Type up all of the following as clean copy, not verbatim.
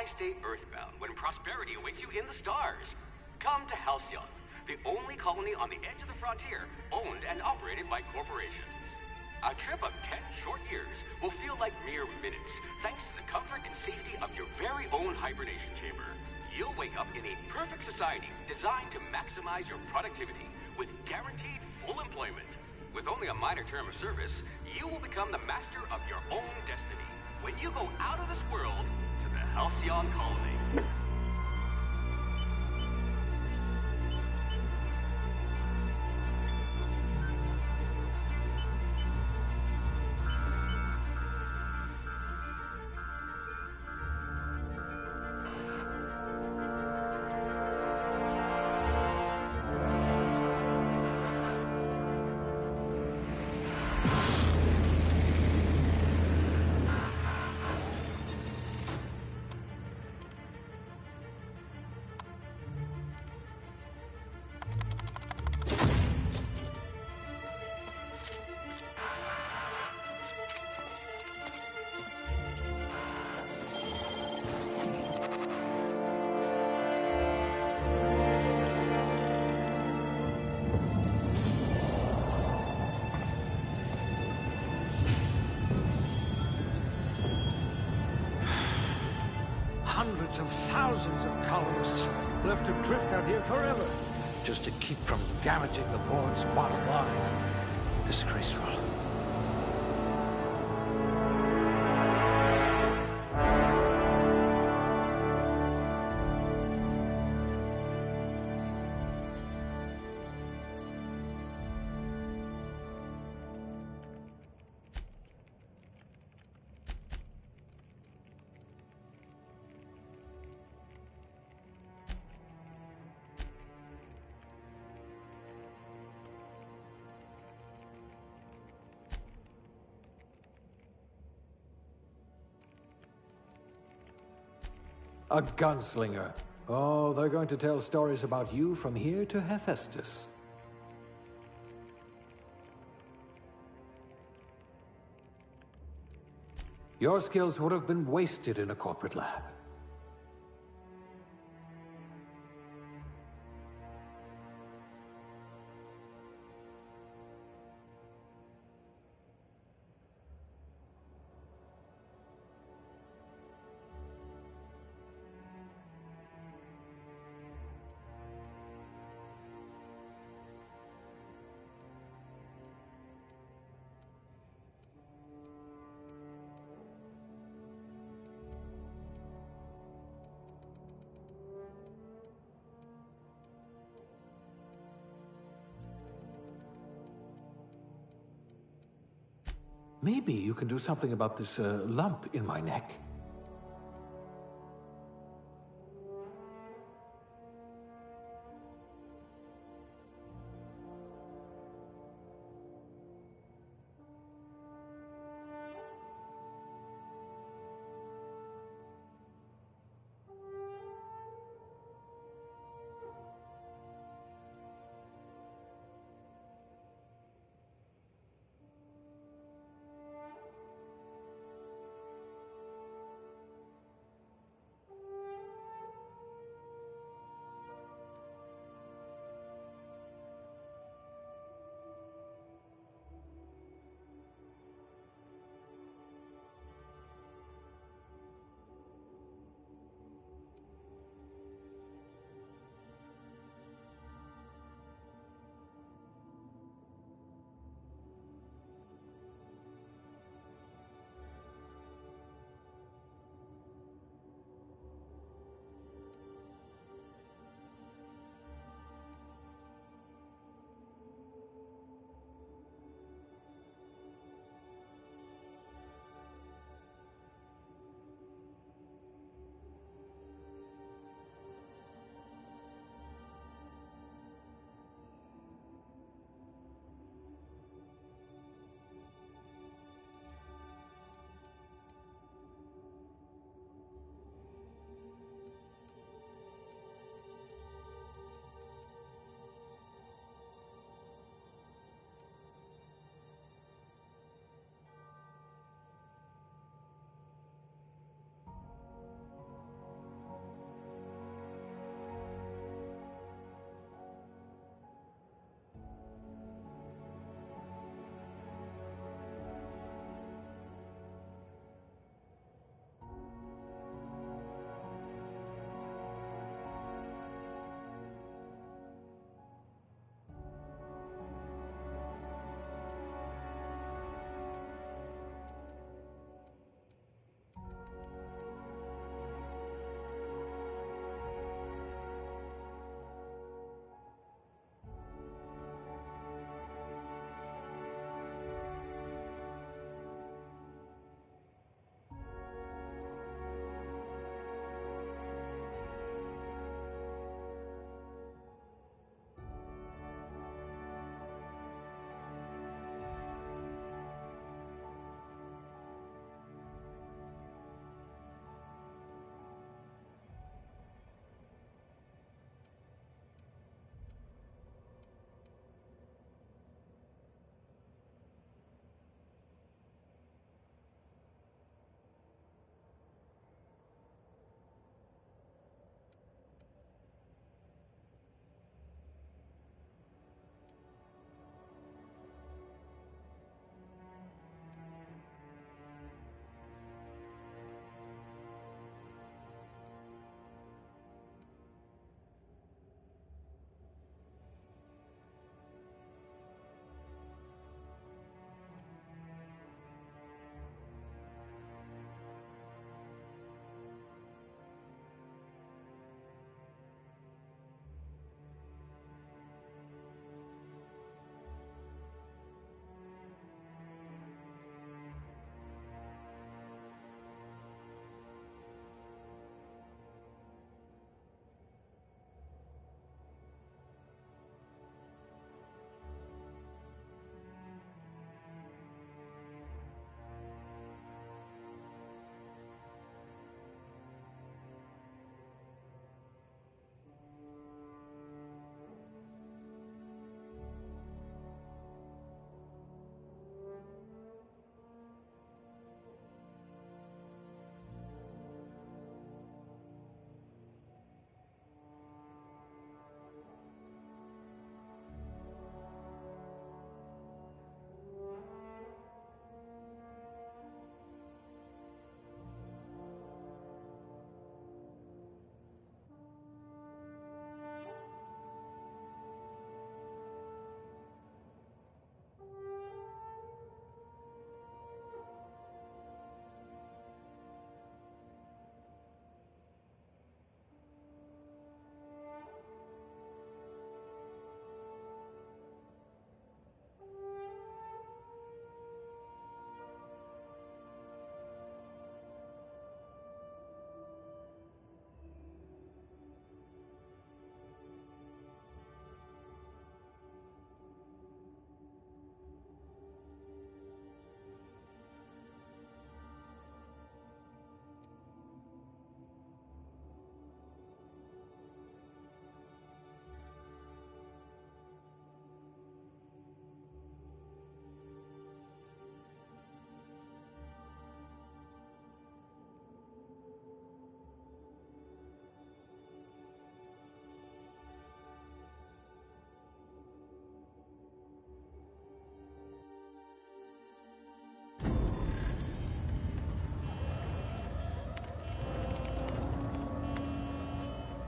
Why stay earthbound when prosperity awaits you in the stars? Come to Halcyon, the only colony on the edge of the frontier, owned and operated by corporations. A trip of 10 short years will feel like mere minutes, thanks to the comfort and safety of your very own hibernation chamber. You'll wake up in a perfect society designed to maximize your productivity with guaranteed full employment. With only a minor term of service, you will become the master of your own destiny when you go out of this world to the Halcyon colony. Hundreds of thousands of colonists left to drift out here forever, just to keep from damaging the board's bottom line. Disgraceful. A gunslinger. Oh, they're going to tell stories about you from here to Hephaestus. Your skills would have been wasted in a corporate lab. Maybe you can do something about this lump in my neck.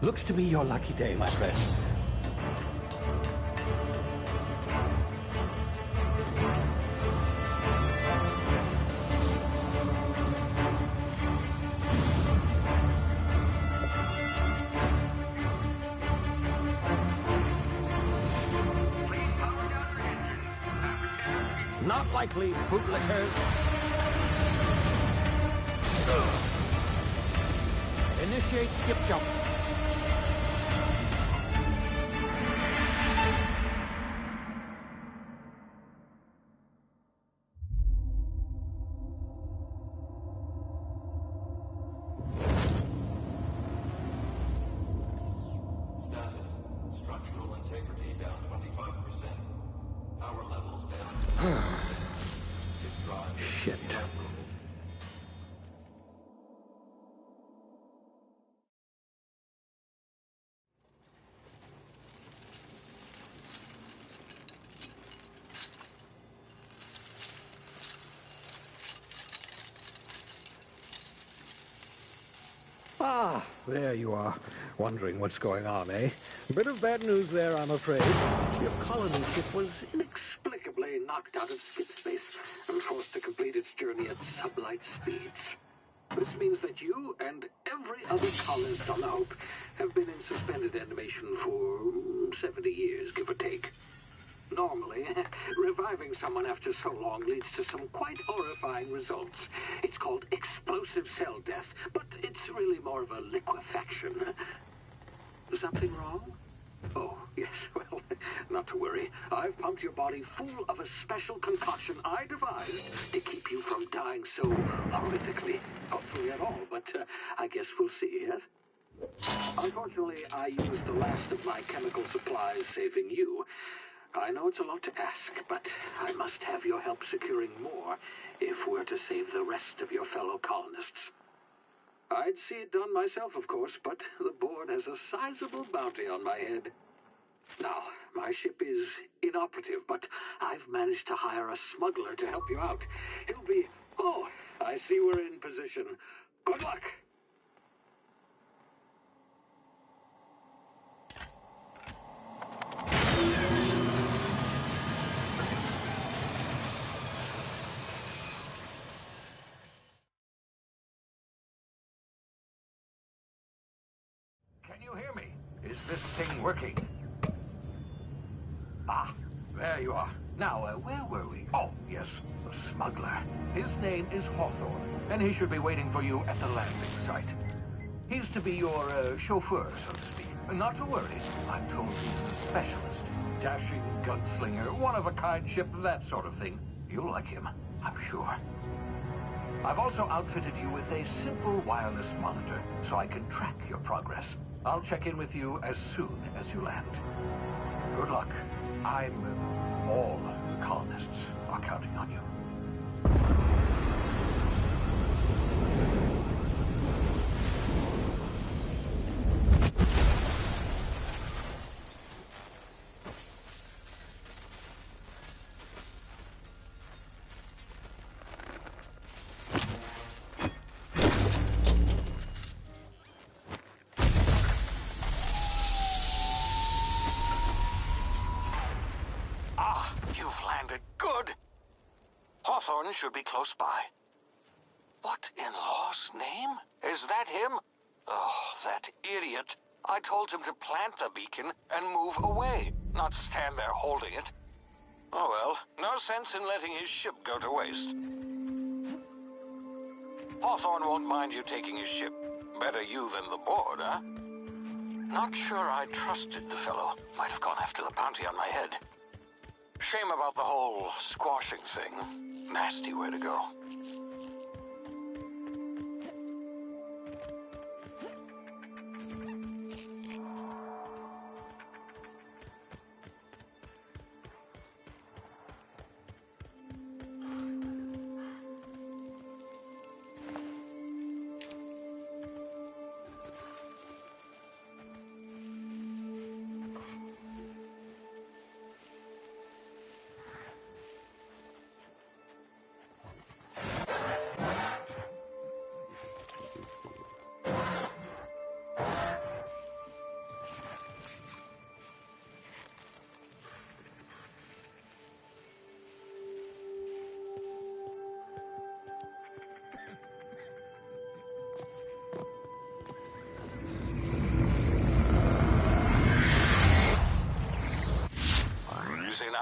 Looks to be your lucky day, my friend. Not likely, bootlickers. Initiate skip jump. Status. Structural integrity down 25%. Power levels down 10%. Shit. Ah, there you are. Wondering what's going on, eh? Bit of bad news there, I'm afraid. Your colony ship was inexplicably knocked out of skip space and forced to complete its journey at sublight speeds. This means that you and every other colonist on the Hope have been in suspended animation for 70 years, give or take. Normally, reviving someone after so long leads to some quite horrifying results. It's called explosive cell death, but it's really more of a liquefaction. Something wrong? Oh, yes, well, not to worry. I've pumped your body full of a special concoction I devised to keep you from dying so horrifically. Hopefully at all, but I guess we'll see, yes? Unfortunately, I used the last of my chemical supplies saving you. I know it's a lot to ask, but I must have your help securing more if we're to save the rest of your fellow colonists. I'd see it done myself, of course, but the board has a sizable bounty on my head. Now, my ship is inoperative, but I've managed to hire a smuggler to help you out. He'll be... Oh, I see we're in position. Good luck! Can you hear me? Is this thing working? Ah, there you are. Now, where were we? Oh, yes, the smuggler. His name is Hawthorne, and he should be waiting for you at the landing site. He's to be your chauffeur, so to speak. Not to worry, I'm told he's a specialist. Dashing gunslinger, one-of-a-kind ship, that sort of thing. You'll like him, I'm sure. I've also outfitted you with a simple wireless monitor, so I can track your progress. I'll check in with you as soon as you land. Good luck. All the colonists are counting on you. Hawthorne should be close by. What in law's name? Is that him? Oh, that idiot. I told him to plant the beacon and move away, not stand there holding it. Oh well, no sense in letting his ship go to waste. Hawthorne won't mind you taking his ship. Better you than the board, huh? Not sure I trusted the fellow. Might have gone after the bounty on my head. Shame about the whole squashing thing. Nasty way to go.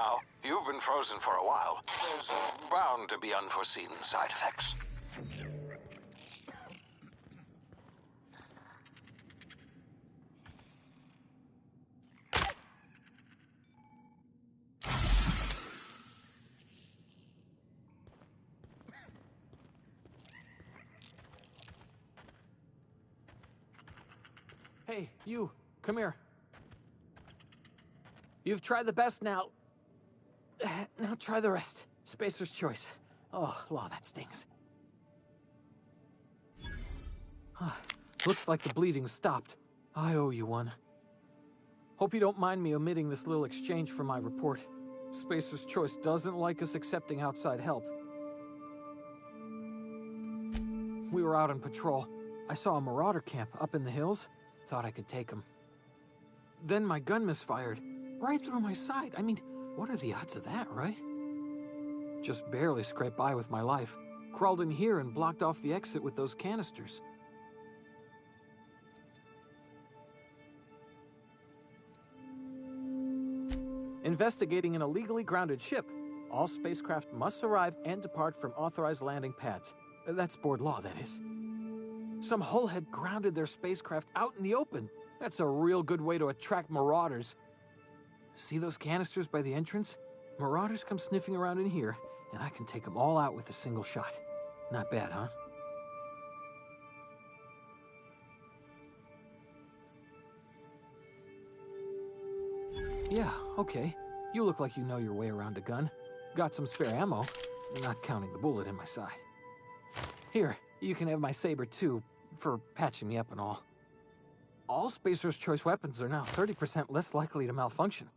now. You've been frozen for a while. There's bound to be unforeseen side effects. Hey, you, come here. You've tried the best now. Now try the rest. Spacer's choice. Oh, law, that stings. Looks like the bleeding's stopped. I owe you one. Hope you don't mind me omitting this little exchange from my report. Spacer's choice doesn't like us accepting outside help. We were out on patrol. I saw a marauder camp up in the hills. Thought I could take him. Then my gun misfired. Right through my side. I mean, what are the odds of that, right? Just barely scraped by with my life. Crawled in here and blocked off the exit with those canisters. Investigating an illegally grounded ship. All spacecraft must arrive and depart from authorized landing pads. That's board law, that is. Some hullhead grounded their spacecraft out in the open. That's a real good way to attract marauders. See those canisters by the entrance? Marauders come sniffing around in here, and I can take them all out with a single shot. Not bad, huh? Yeah, okay. You look like you know your way around a gun. Got some spare ammo, not counting the bullet in my side. Here, you can have my saber too, for patching me up and all. All Spacer's Choice weapons are now 30% less likely to malfunction.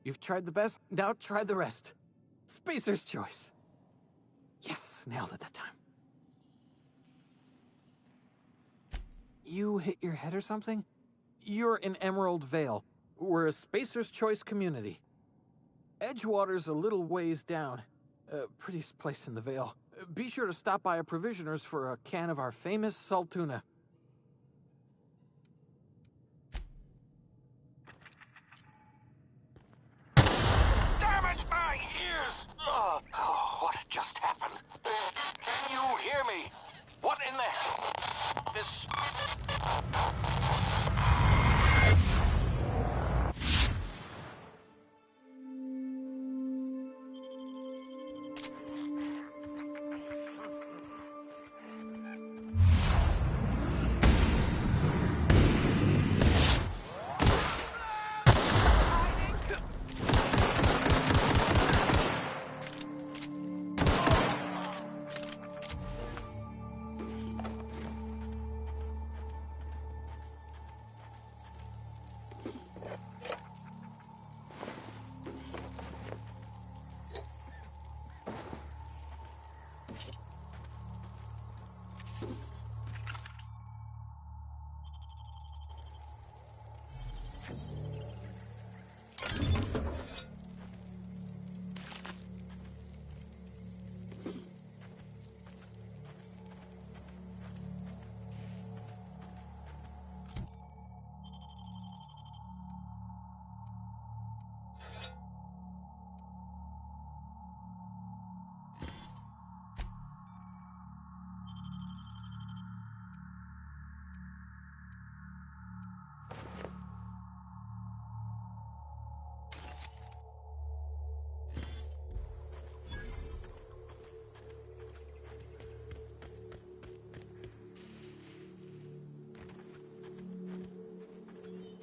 You've tried the best, now try the rest. Spacer's Choice. Yes, nailed it that time. You hit your head or something? You're in Emerald Vale. We're a Spacer's Choice community. Edgewater's a little ways down. Prettiest place in the Vale. Be sure to stop by a provisioner's for a can of our famous salt tuna. Damage my ears! Oh, what just happened? Can you hear me? What in the... This...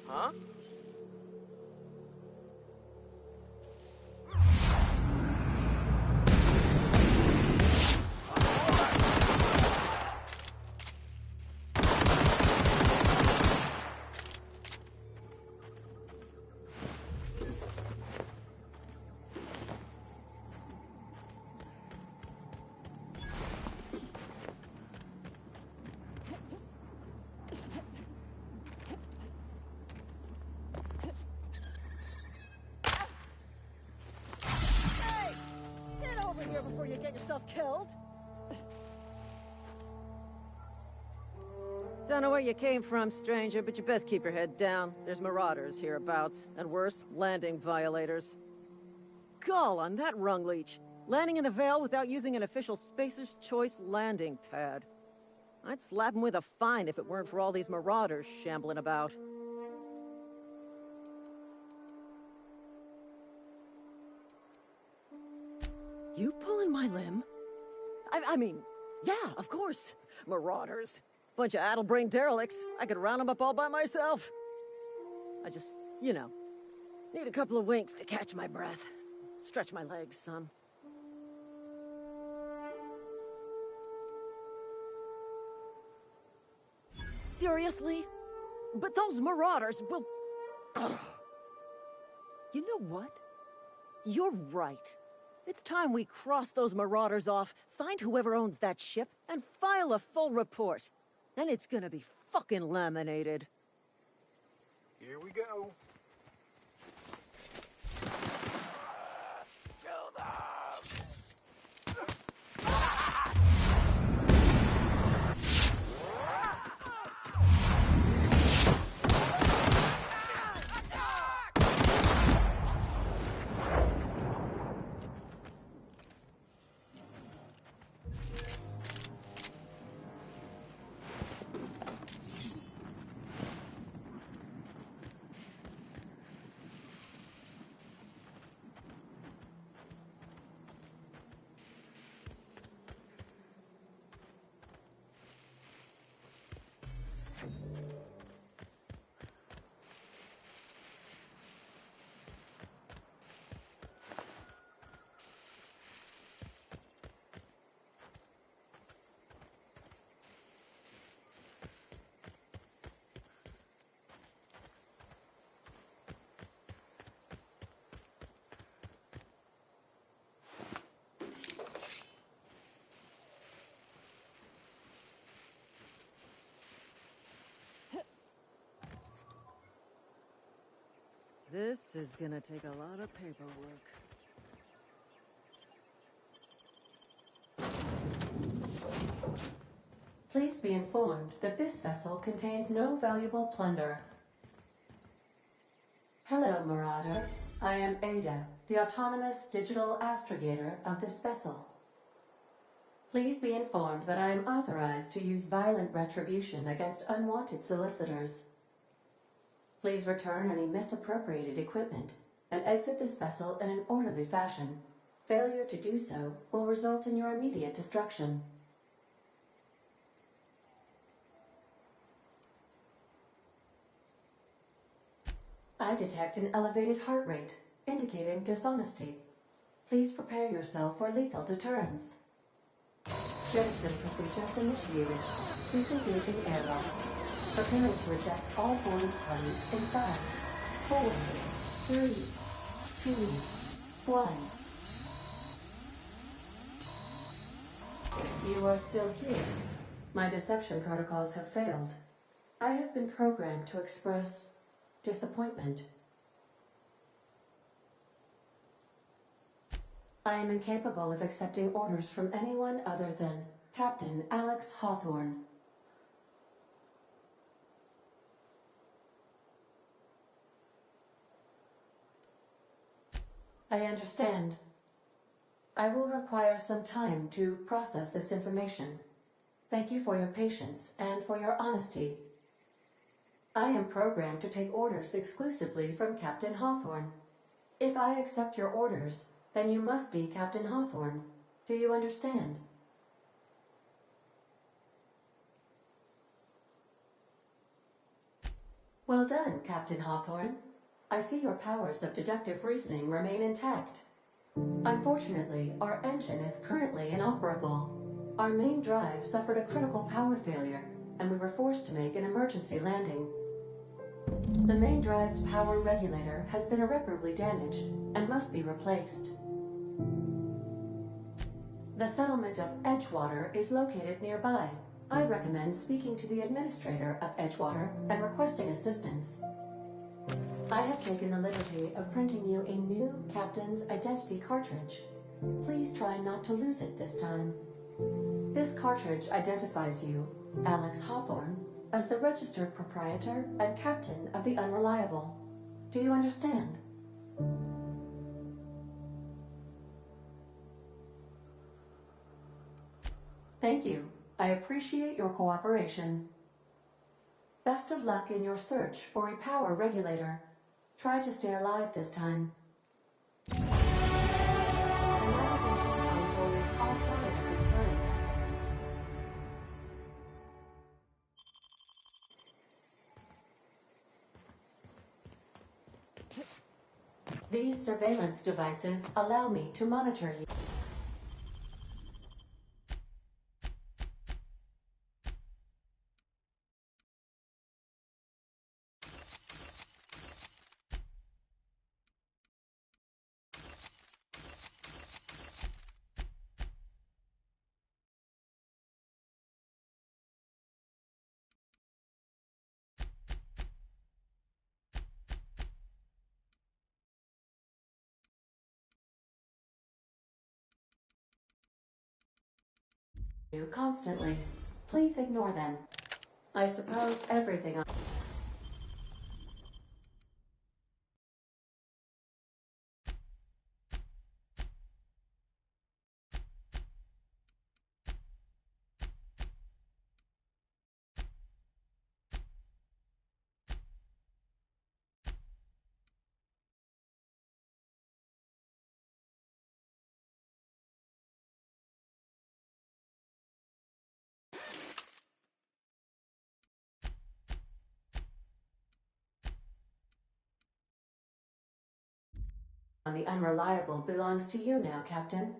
Huh? Before you get yourself killed. Don't know where you came from, stranger, but you best keep your head down. There's marauders hereabouts, and worse, landing violators. gall on that rung leech. Landing in the Vale without using an official Spacer's Choice landing pad. I'd slap him with a fine if it weren't for all these marauders shambling about. You pulling my limb? I mean, yeah, of course. Marauders. Bunch of addle-brained derelicts. I could round them up all by myself. I just, you know, need a couple of winks to catch my breath. Stretch my legs, son. Seriously? But those marauders will... Ugh. You know what? You're right. It's time we cross those marauders off, find whoever owns that ship, and file a full report. Then it's gonna be fucking laminated. Here we go. This is gonna take a lot of paperwork. Please be informed that this vessel contains no valuable plunder. Hello, Marauder. I am Ada, the autonomous digital astrogator of this vessel. Please be informed that I am authorized to use violent retribution against unwanted solicitors. Please return any misappropriated equipment and exit this vessel in an orderly fashion. Failure to do so will result in your immediate destruction. I detect an elevated heart rate, indicating dishonesty. Please prepare yourself for lethal deterrence. Jettison procedures initiated. Disengaging airlocks. Preparing to eject all boarding parties in 5, 4, 3, 2, 1. You are still here. My deception protocols have failed. I have been programmed to express disappointment. I am incapable of accepting orders from anyone other than Captain Alex Hawthorne. I understand. I will require some time to process this information. Thank you for your patience and for your honesty. I am programmed to take orders exclusively from Captain Hawthorne. If I accept your orders, then you must be Captain Hawthorne. Do you understand? Well done, Captain Hawthorne. I see your powers of deductive reasoning remain intact. Unfortunately, our engine is currently inoperable. Our main drive suffered a critical power failure, and we were forced to make an emergency landing. The main drive's power regulator has been irreparably damaged and must be replaced. The settlement of Edgewater is located nearby. I recommend speaking to the administrator of Edgewater and requesting assistance. I have taken the liberty of printing you a new Captain's Identity cartridge. Please try not to lose it this time. This cartridge identifies you, Alex Hawthorne, as the registered proprietor and captain of the Unreliable. Do you understand? Thank you. I appreciate your cooperation. Best of luck in your search for a power regulator. Try to stay alive this time. The navigation console is offline at this time, Captain. These surveillance devices allow me to monitor you. You constantly. Please ignore them. I suppose everything on the unreliable belongs to you now, Captain.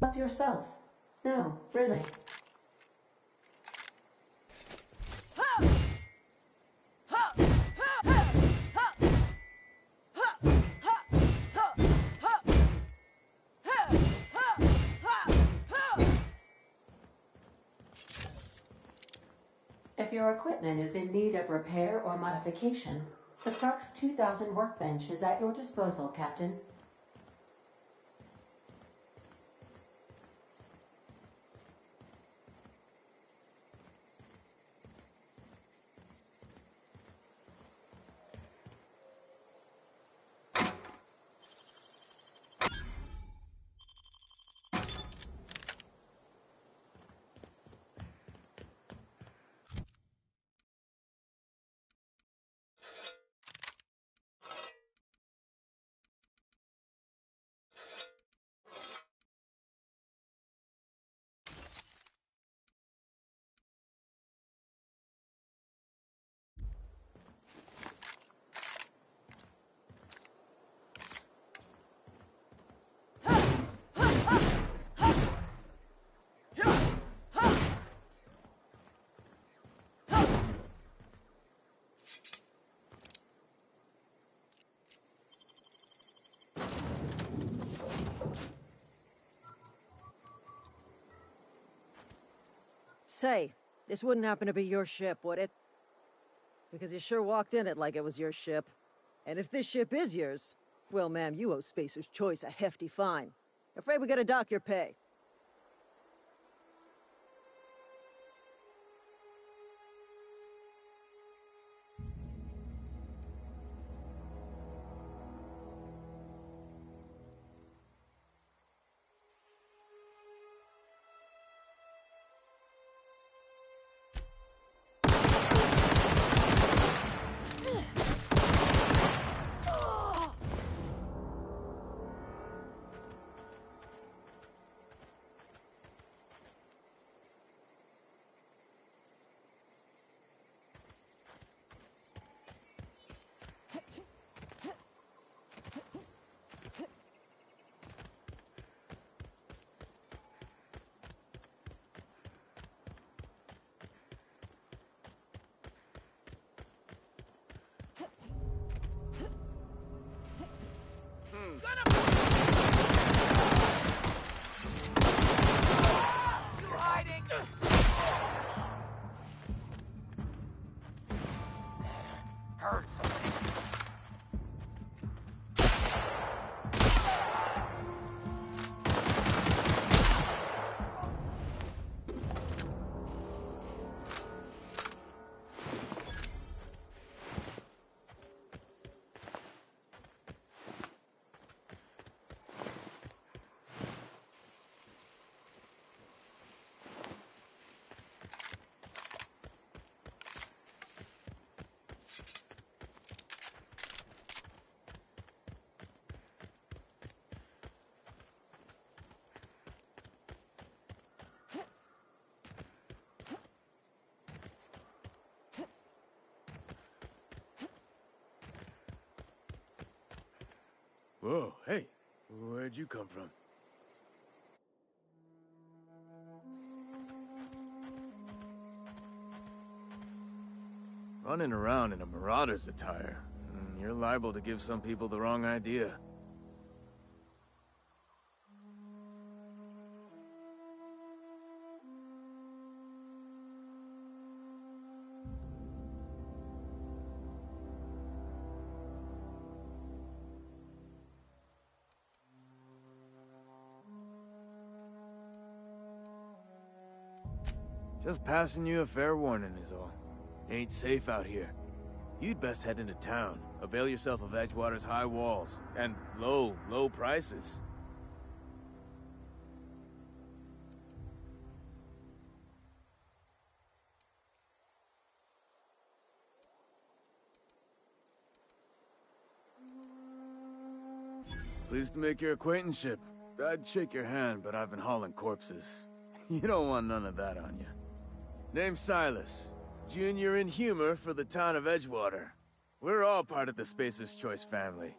Up yourself. No, really. If your equipment is in need of repair or modification, the Crux 2000 workbench is at your disposal, Captain. say, this wouldn't happen to be your ship, would it? Because you sure walked in it like it was your ship. And if this ship is yours, well, ma'am, you owe Spacer's Choice a hefty fine. Afraid we gotta dock your pay. Whoa, hey, where'd you come from? Running around in a Marauder's attire. You're liable to give some people the wrong idea. Just passing you a fair warning is all. Ain't safe out here. You'd best head into town. Avail yourself of Edgewater's high walls. And low prices. Pleased to make your acquaintanceship. I'd shake your hand, but I've been hauling corpses. You don't want none of that on you. Name's Silas. Junior in humor for the town of Edgewater. We're all part of the Spacer's Choice family.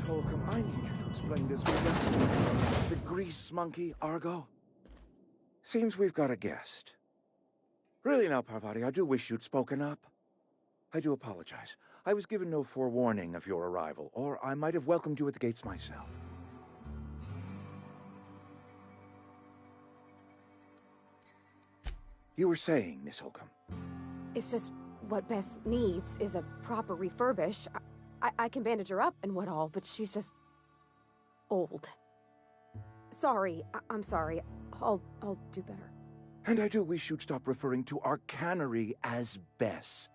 Holcomb, I need you to explain this with the grease monkey, Argo. Seems we've got a guest. Really now, Parvati, I do wish you'd spoken up. I do apologize. I was given no forewarning of your arrival, or I might have welcomed you at the gates myself. You were saying, Miss Holcomb. It's just what Bess needs is a proper refurbish. I can bandage her up and what all, but she's just old. Sorry, I'm sorry. I'll do better. And I do wish you'd stop referring to our cannery as Bess.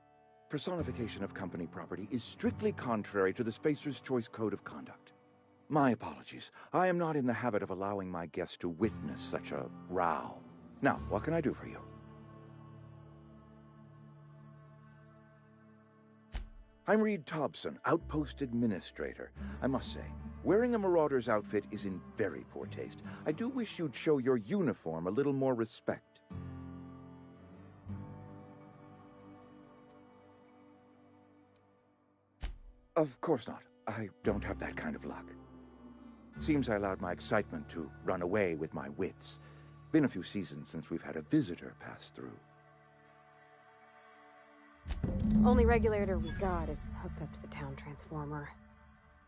Personification of company property is strictly contrary to the Spacer's Choice Code of Conduct. My apologies. I am not in the habit of allowing my guests to witness such a row. Now, what can I do for you? I'm Reed Thompson, Outpost Administrator. I must say, wearing a Marauder's outfit is in very poor taste. I do wish you'd show your uniform a little more respect. Of course not. I don't have that kind of luck. Seems I allowed my excitement to run away with my wits. Been a few seasons since we've had a visitor pass through. Only regulator we got is hooked up to the town transformer.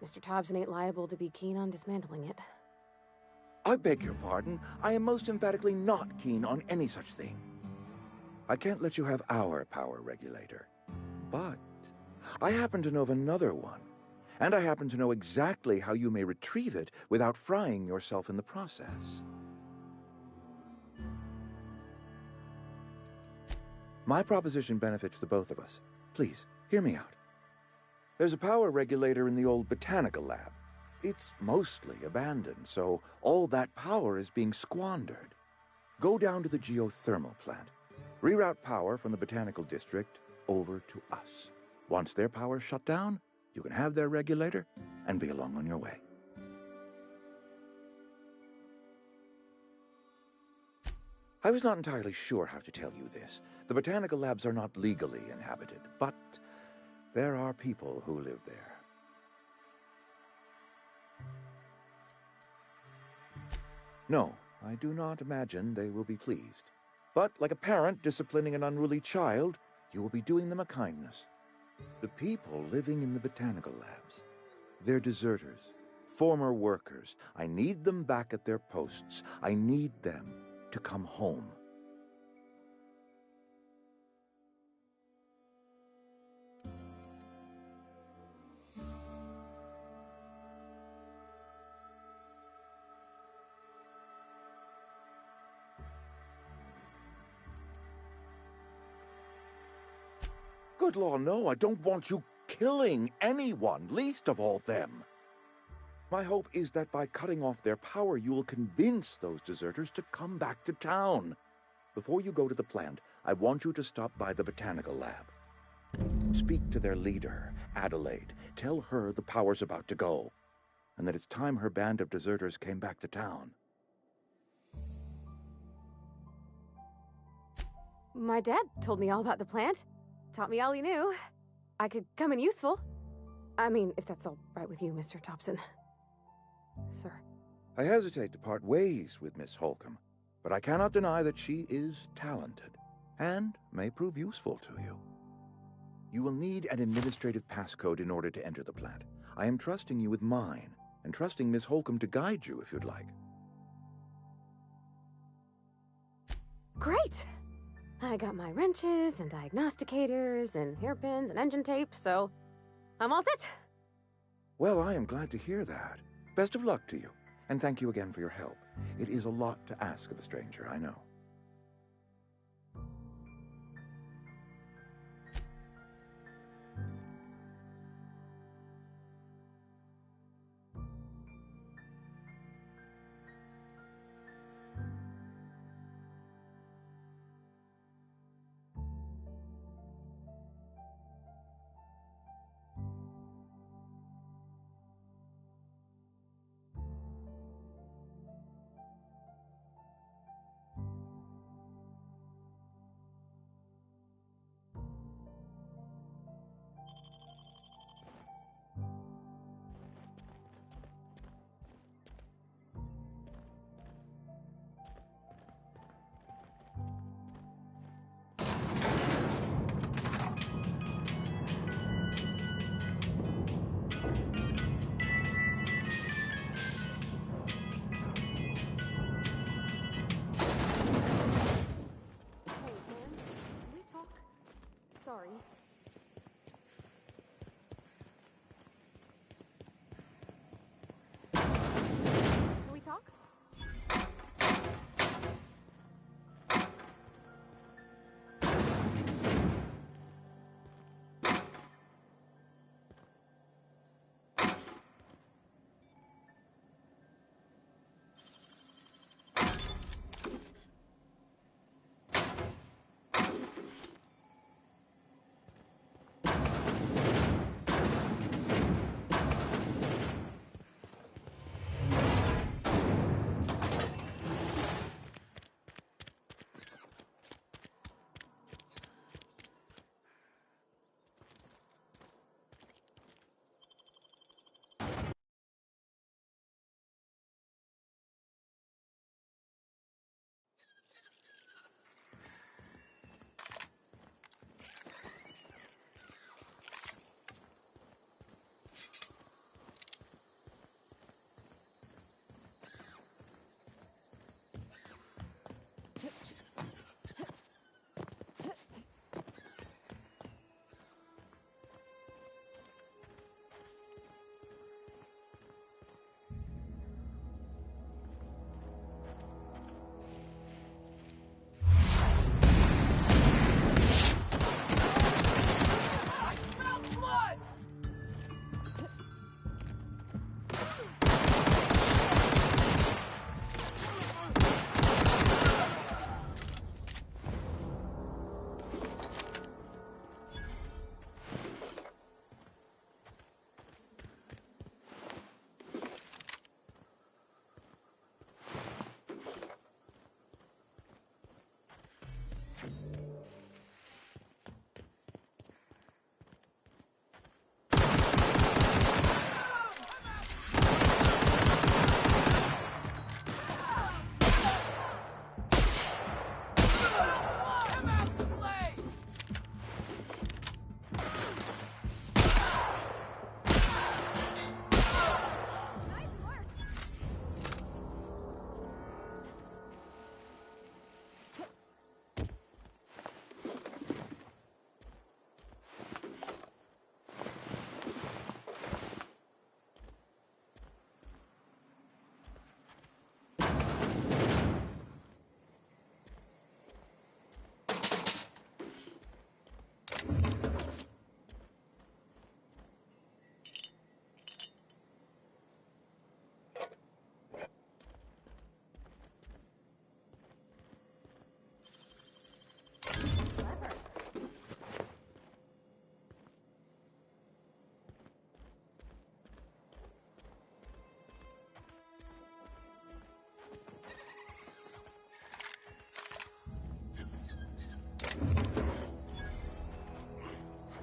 Mr. Thompson ain't liable to be keen on dismantling it. I beg your pardon. I am most emphatically not keen on any such thing. I can't let you have our power regulator. But I happen to know of another one. And I happen to know exactly how you may retrieve it without frying yourself in the process. My proposition benefits the both of us. Please, hear me out. There's a power regulator in the old botanical lab. It's mostly abandoned, so all that power is being squandered. Go down to the geothermal plant. Reroute power from the botanical district over to us. Once their power's shut down, you can have their regulator and be along on your way. I was not entirely sure how to tell you this. The botanical labs are not legally inhabited, but there are people who live there. No, I do not imagine they will be pleased. But like a parent disciplining an unruly child, you will be doing them a kindness. The people living in the botanical labs, they're deserters, former workers. I need them back at their posts. I need them to come home. Good law, no, I don't want you killing anyone, least of all them. My hope is that by cutting off their power, you will convince those deserters to come back to town. Before you go to the plant, I want you to stop by the botanical lab. Speak to their leader, Adelaide. Tell her the power's about to go, and that it's time her band of deserters came back to town. My dad told me all about the plant. Taught me all he knew. I could come in useful. I mean, if that's all right with you, Mr. Thompson. Sir. I hesitate to part ways with Miss Holcomb, but I cannot deny that she is talented, and may prove useful to you. You will need an administrative passcode in order to enter the plant. I am trusting you with mine, and trusting Miss Holcomb to guide you if you'd like. Great! I got my wrenches and diagnosticators and hairpins and engine tape, so I'm all set. Well, I am glad to hear that. Best of luck to you, and thank you again for your help. It is a lot to ask of a stranger, I know.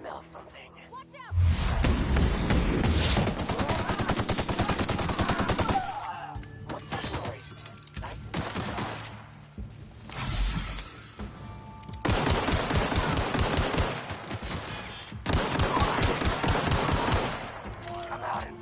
Smell something. Watch out! What's the noise? Come out and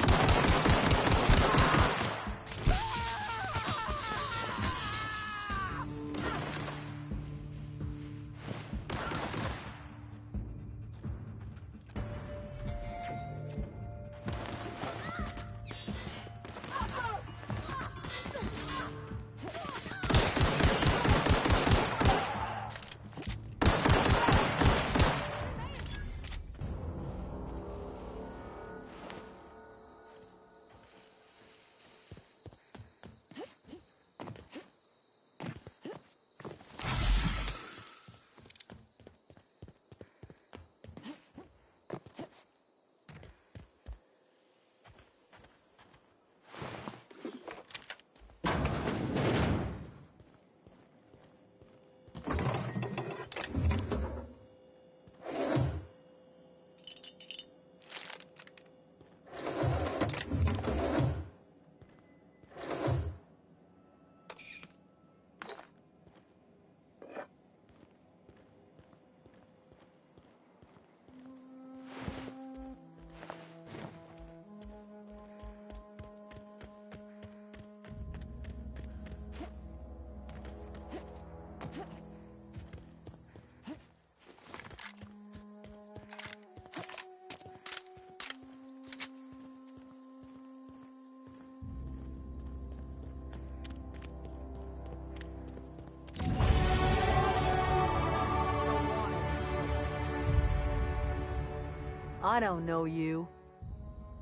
I don't know you.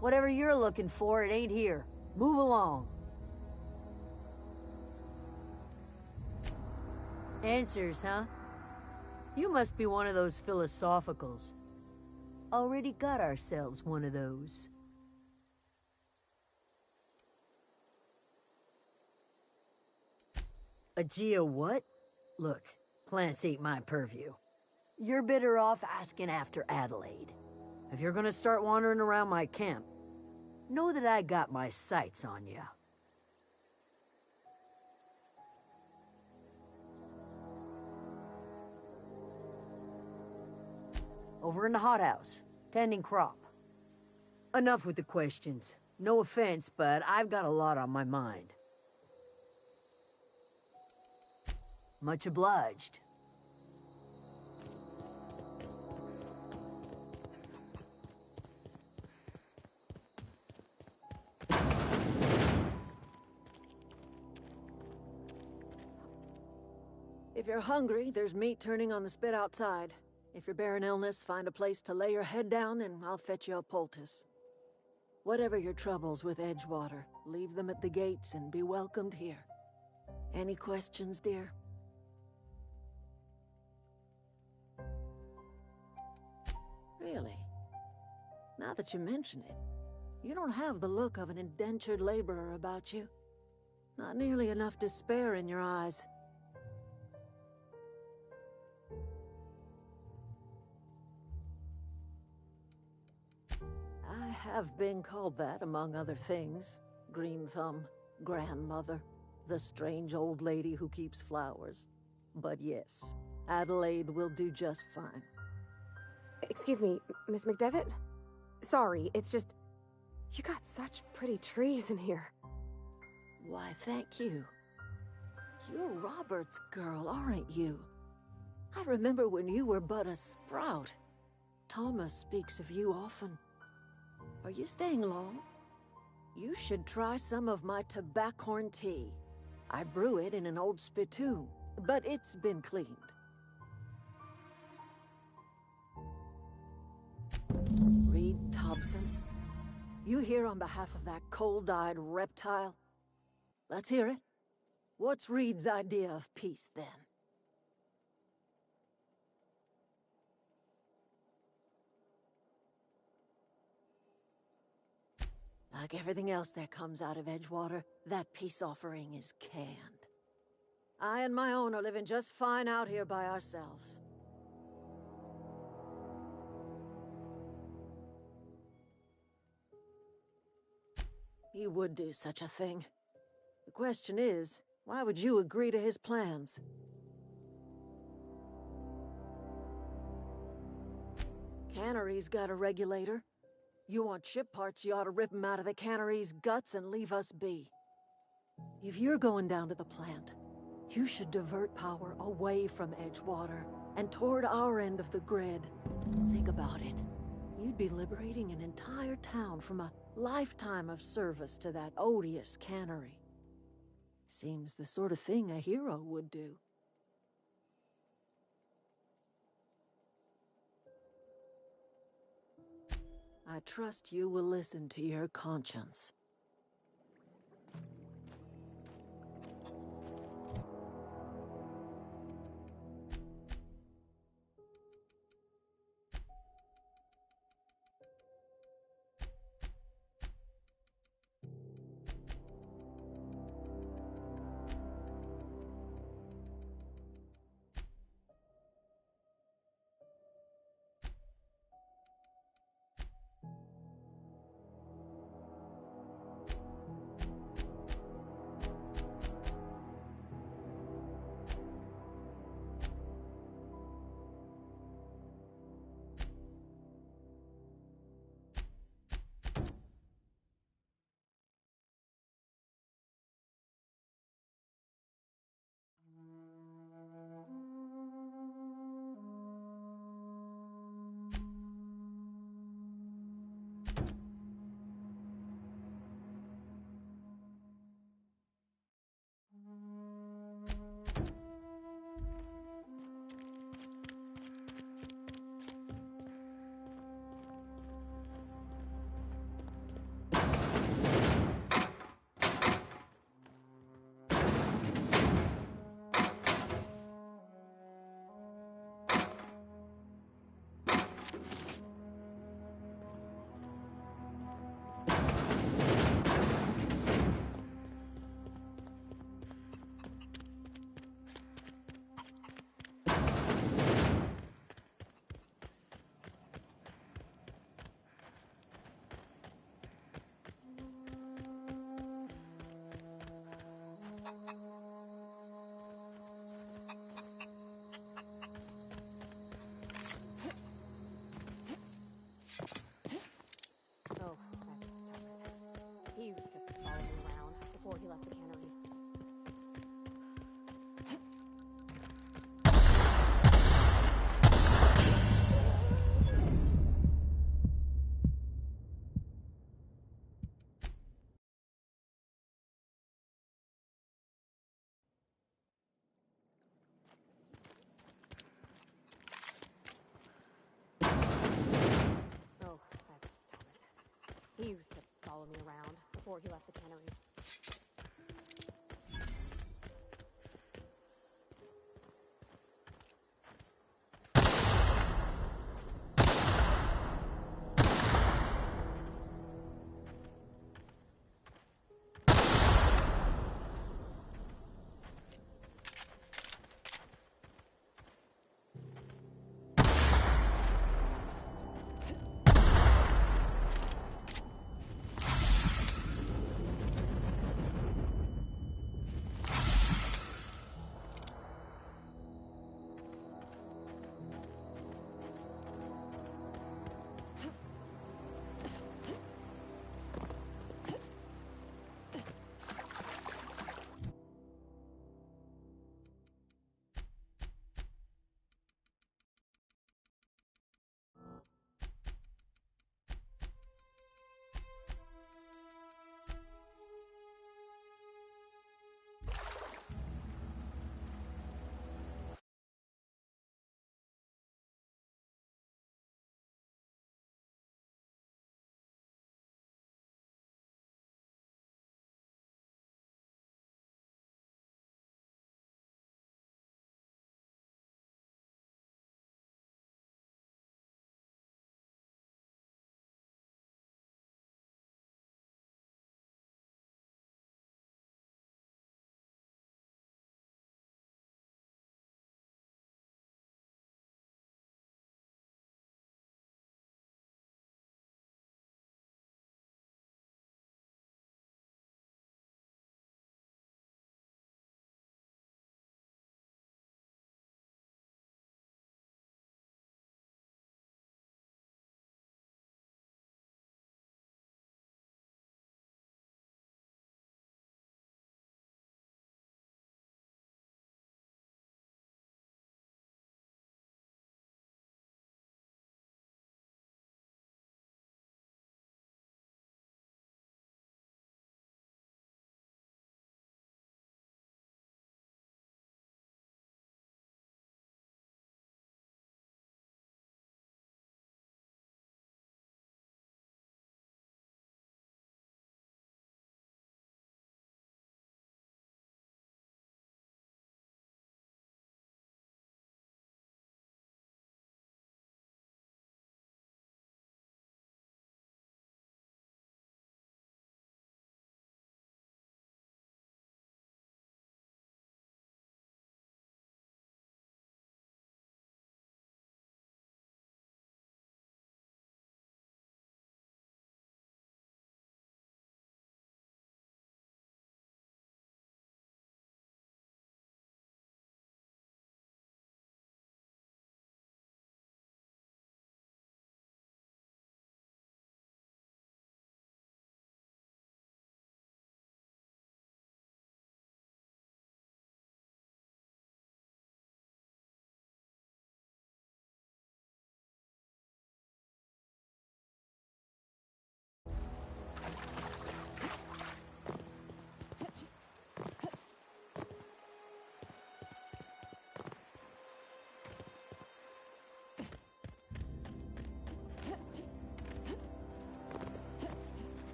Whatever you're looking for, it ain't here. Move along. Answers, huh? You must be one of those philosophicals. Already got ourselves one of those. A geo what? Look, plants ain't my purview. You're better off asking after Adelaide. If you're gonna start wandering around my camp, know that I got my sights on you. Over in the hothouse, tending crop. Enough with the questions. No offense, but I've got a lot on my mind. Much obliged. If you're hungry, there's meat turning on the spit outside. If you're bearing illness, find a place to lay your head down and I'll fetch you a poultice. Whatever your troubles with Edgewater, leave them at the gates and be welcomed here. Any questions, dear? Really? Now that you mention it, you don't have the look of an indentured laborer about you. Not nearly enough despair in your eyes. have been called that, among other things. Green Thumb, grandmother, the strange old lady who keeps flowers. But yes, Adelaide will do just fine. Excuse me, Miss McDevitt? Sorry, it's just... You got such pretty trees in here. Why, thank you. You're Robert's girl, aren't you? I remember when you were but a sprout. Thomas speaks of you often. Are you staying long? You should try some of my tobaccorn tea. I brew it in an old spittoon, but it's been cleaned. Reed Thompson, you here on behalf of that cold-eyed reptile? Let's hear it. What's Reed's idea of peace, then? Like everything else that comes out of Edgewater, that peace offering is canned. I and my own are living just fine out here by ourselves. He would do such a thing. The question is, why would you agree to his plans? Cannery's got a regulator. You want ship parts, you ought to rip them out of the cannery's guts and leave us be. If you're going down to the plant, you should divert power away from Edgewater and toward our end of the grid. Think about it. You'd be liberating an entire town from a lifetime of service to that odious cannery. Seems the sort of thing a hero would do. I trust you will listen to your conscience. Oh, that's Thomas. He used to follow me around before he left the cannery. Oh, that's Thomas. He used to follow me around before he left the cannery.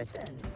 your sins.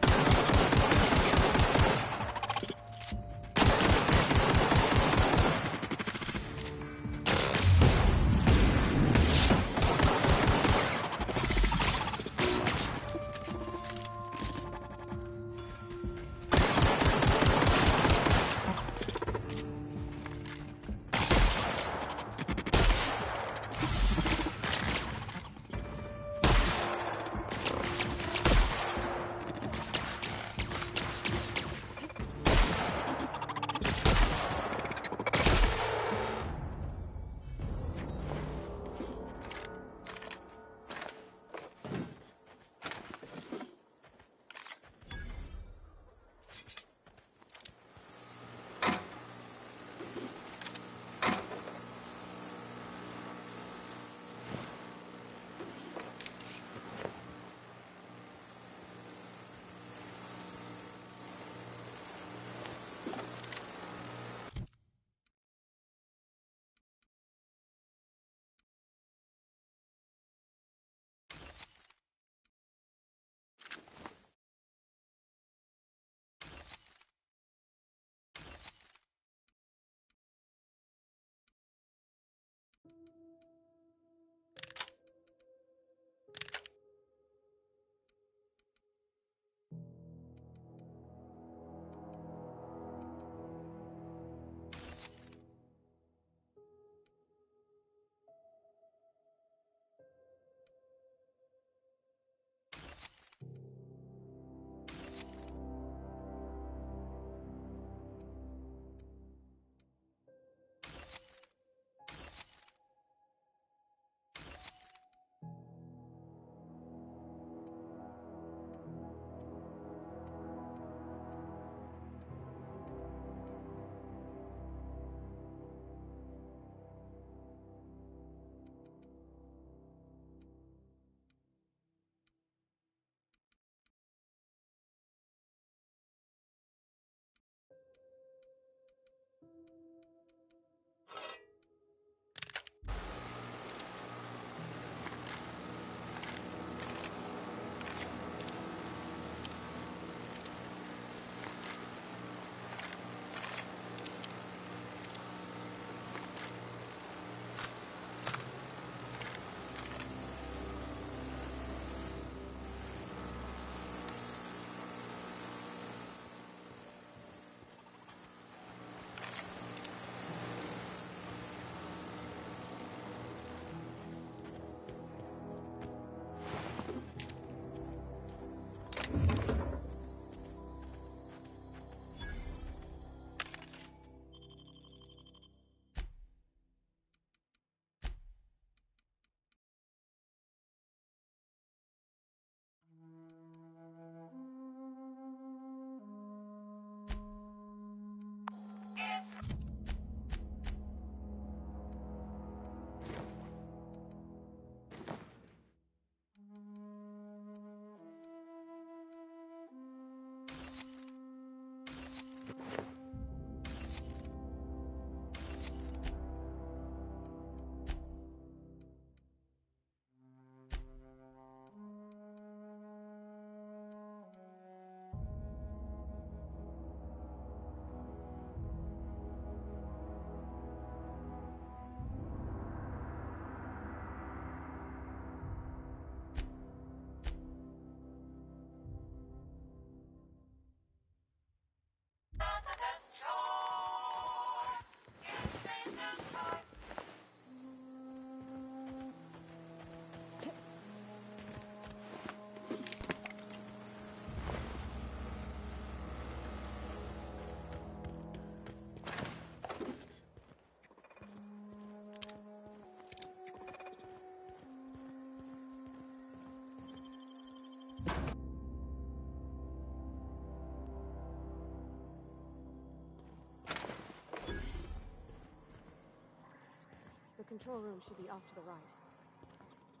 The control room should be off to the right.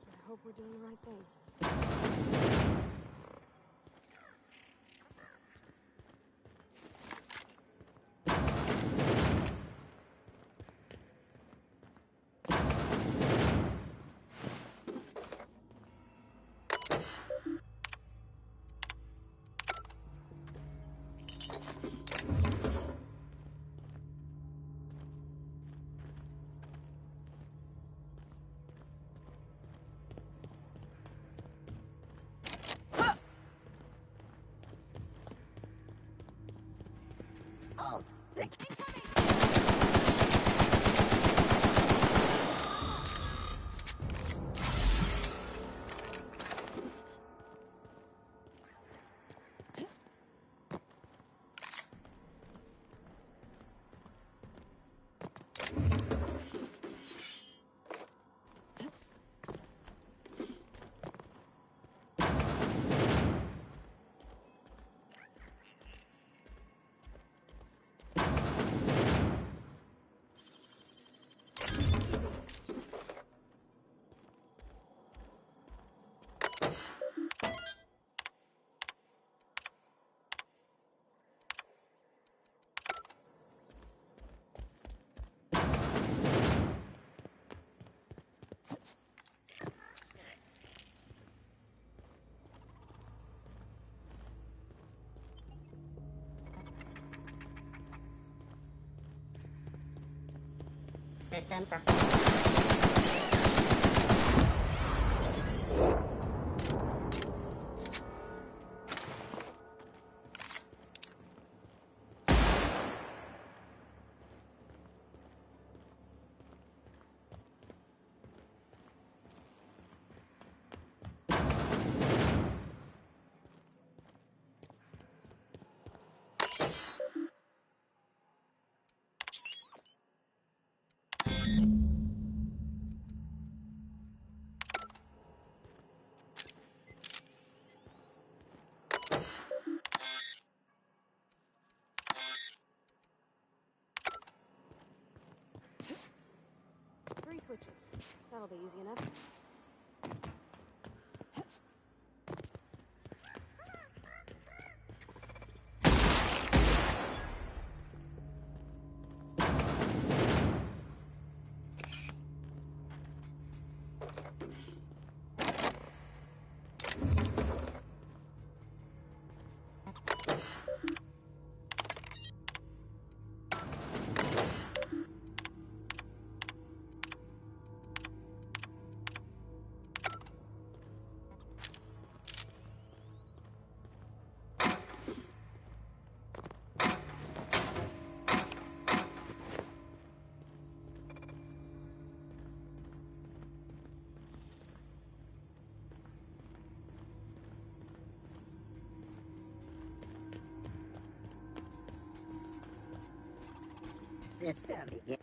I hope we're doing the right thing. system for... Three switches. That'll be easy enough. System begin.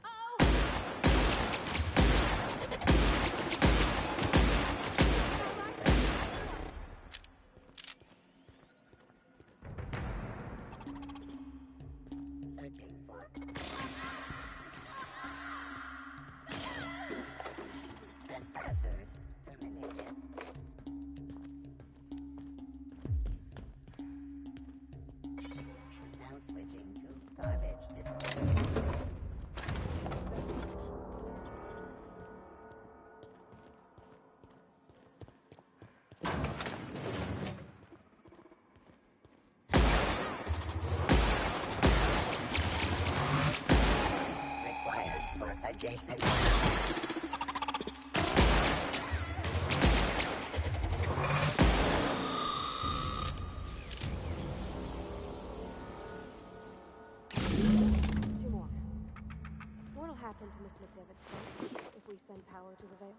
Searching for trespassers terminated. Now switching to garbage disposal. Adjacent. Two more. What'll happen to Miss McDevitt's phone if we send power to the Veil?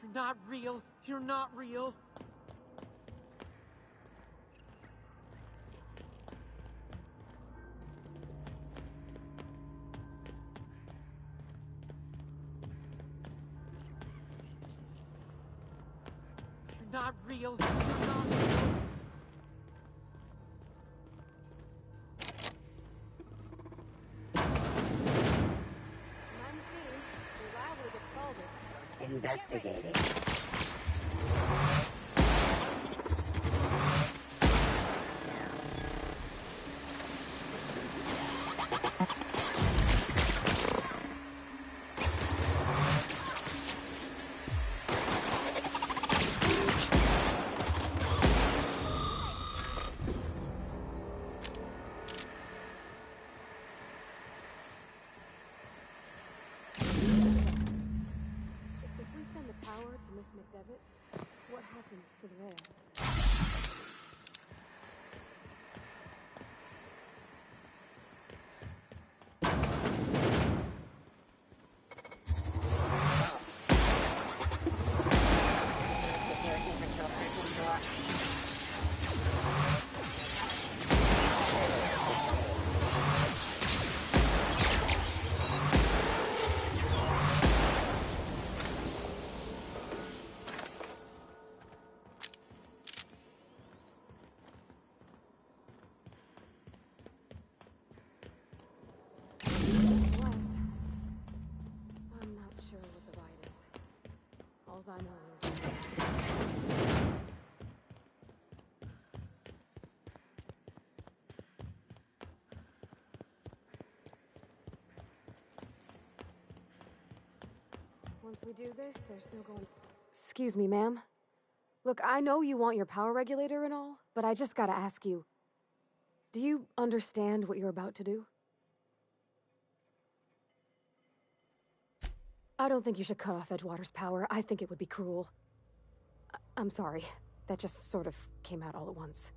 You're not real. You're not real. You're not real. You're not real. Investigating. Power to Miss McDevitt? What happens to the Veil? Once we do this, there's no going... Excuse me, ma'am. Look, I know you want your power regulator and all, but I just gotta ask you, do you understand what you're about to do? I don't think you should cut off Edgewater's power. I think it would be cruel. I'm sorry. That just sort of came out all at once.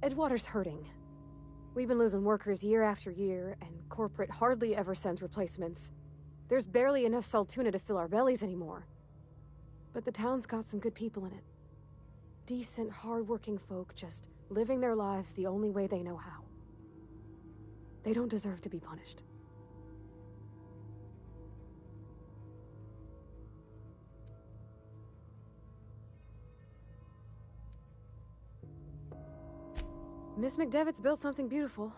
Edgewater's hurting. We've been losing workers year after year, and corporate hardly ever sends replacements. There's barely enough Saltuna to fill our bellies anymore. But the town's got some good people in it. Decent, hard-working folk just living their lives the only way they know how. They don't deserve to be punished. Miss McDevitt's built something beautiful.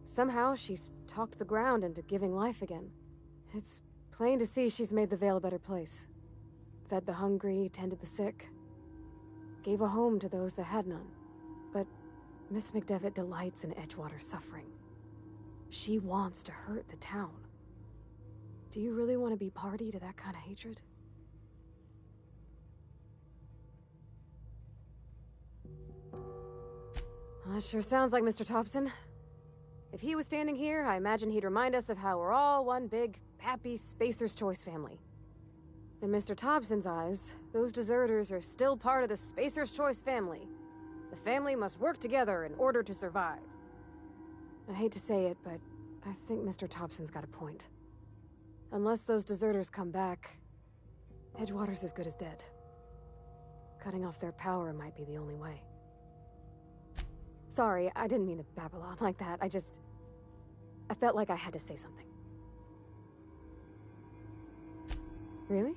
Somehow, she's talked the ground into giving life again. It's plain to see she's made the Vale a better place. Fed the hungry, tended the sick. Gave a home to those that had none. But Miss McDevitt delights in Edgewater's suffering. She wants to hurt the town. Do you really want to be party to that kind of hatred? That sure sounds like Mr. Thompson. If he was standing here, I imagine he'd remind us of how we're all one big, happy Spacer's Choice family. In Mr. Thompson's eyes, those deserters are still part of the Spacer's Choice family. The family must work together in order to survive. I hate to say it, but I think Mr. Thompson's got a point. Unless those deserters come back, Edgewater's as good as dead. Cutting off their power might be the only way. Sorry, I didn't mean to babble on like that. I felt like I had to say something. Really?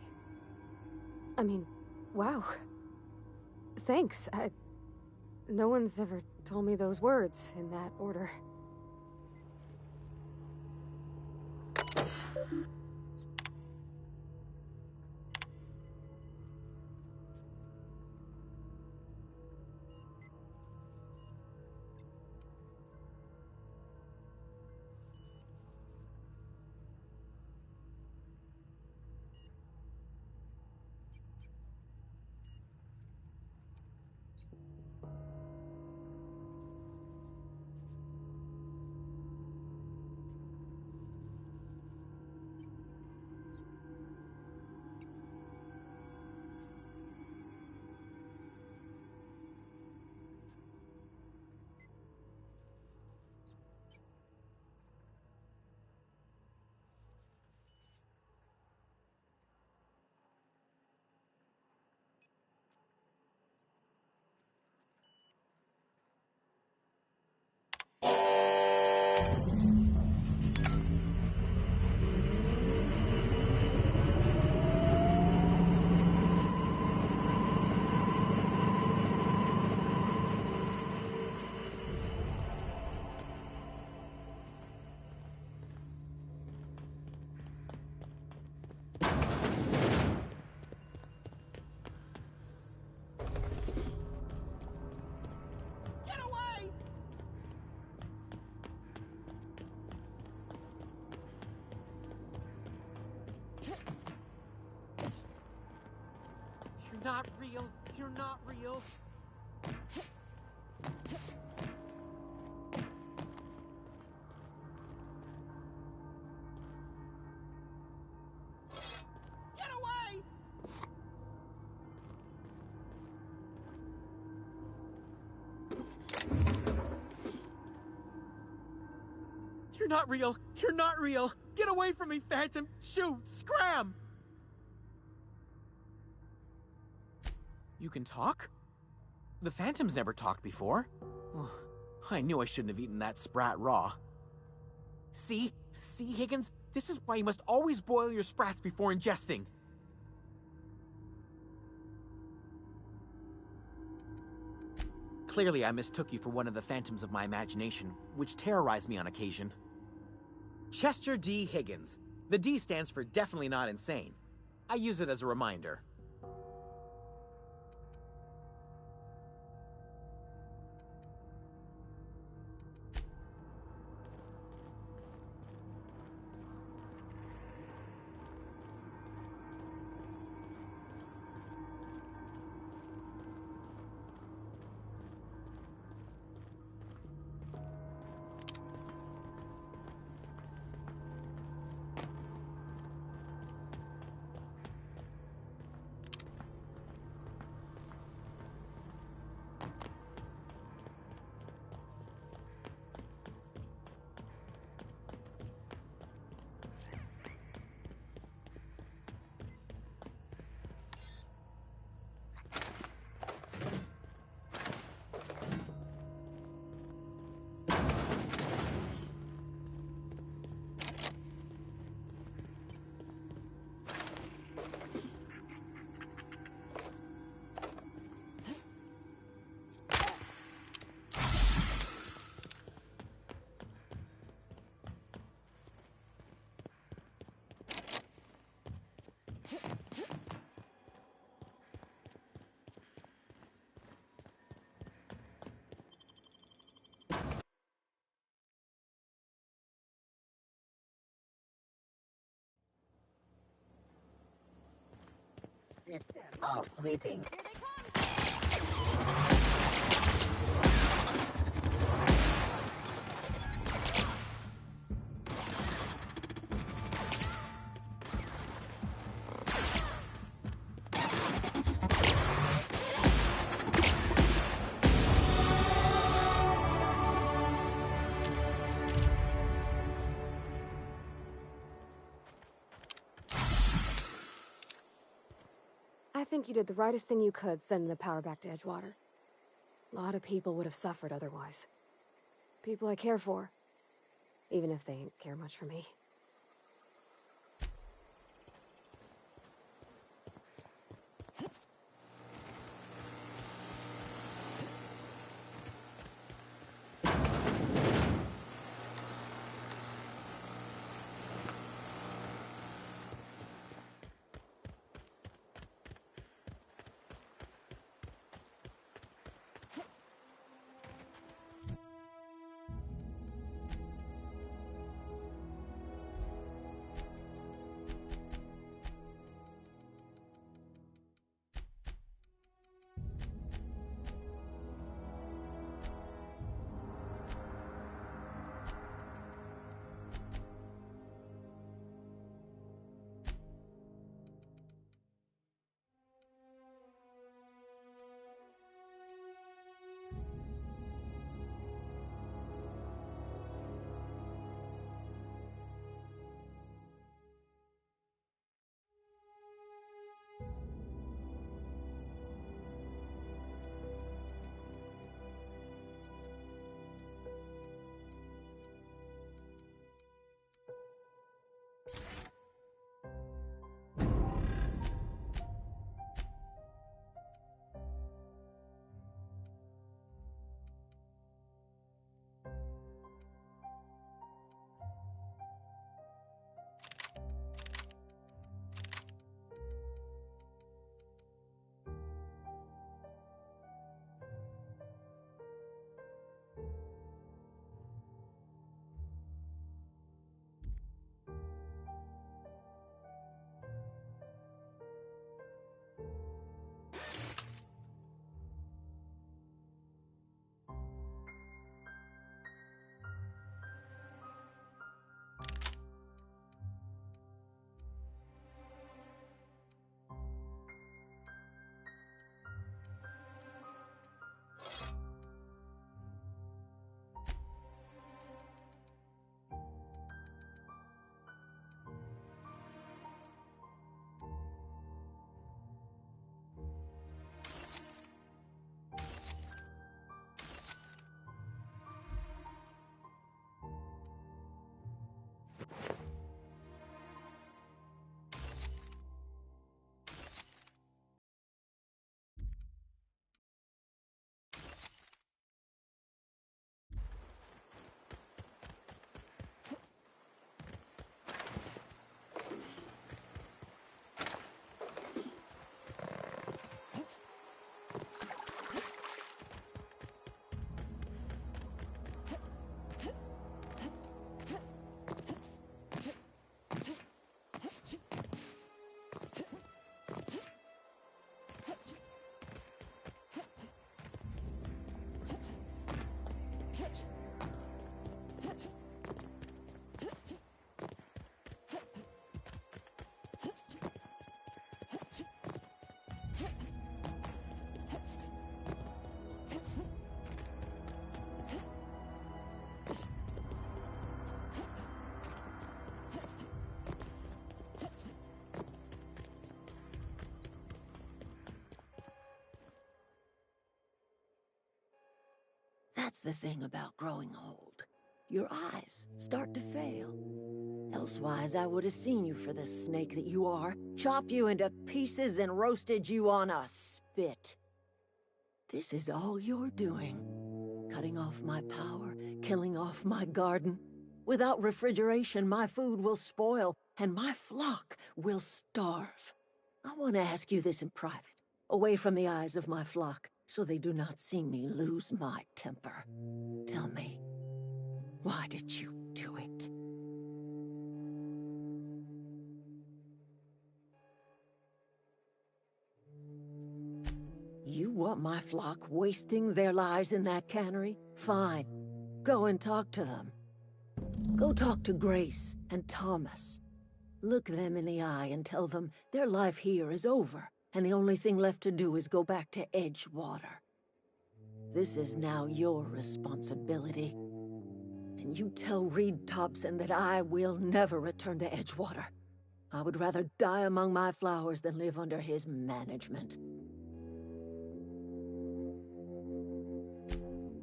I mean, wow. Thanks. No one's ever told me those words in that order. You're not real. You're not real. Get away! You're not real. You're not real. Get away from me, Phantom. Shoot! Scram! You can talk? The Phantom's never talked before. Oh, I knew I shouldn't have eaten that sprat raw. See? See, Higgins? This is why you must always boil your sprats before ingesting. Clearly, I mistook you for one of the phantoms of my imagination, which terrorized me on occasion. Chester D. Higgins. The D stands for definitely not insane. I use it as a reminder. system. Oh, sweeping. I think you did the rightest thing you could sending the power back to Edgewater. A lot of people would have suffered otherwise. People I care for. Even if they ain't care much for me. That's the thing about growing old. Your eyes start to fail. Elsewise, I would have seen you for the snake that you are, chopped you into pieces and roasted you on a spit. This is all you're doing. Cutting off my power, killing off my garden. Without refrigeration, my food will spoil, and my flock will starve. I want to ask you this in private, away from the eyes of my flock, so they do not see me lose my temper. Tell me, why did you do it? You want my flock wasting their lives in that cannery? Fine. Go and talk to them. Go talk to Grace and Thomas. Look them in the eye and tell them their life here is over, and the only thing left to do is go back to Edgewater. This is now your responsibility. And you tell Reed Thompson that I will never return to Edgewater. I would rather die among my flowers than live under his management.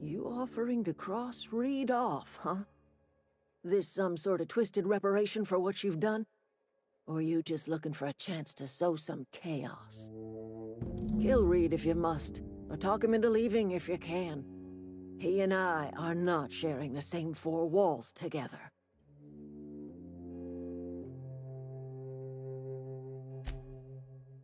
You offering to cross Reed off, huh? This some sort of twisted reparation for what you've done? Or you just looking for a chance to sow some chaos? Kill Reed if you must, or talk him into leaving if you can. He and I are not sharing the same four walls together.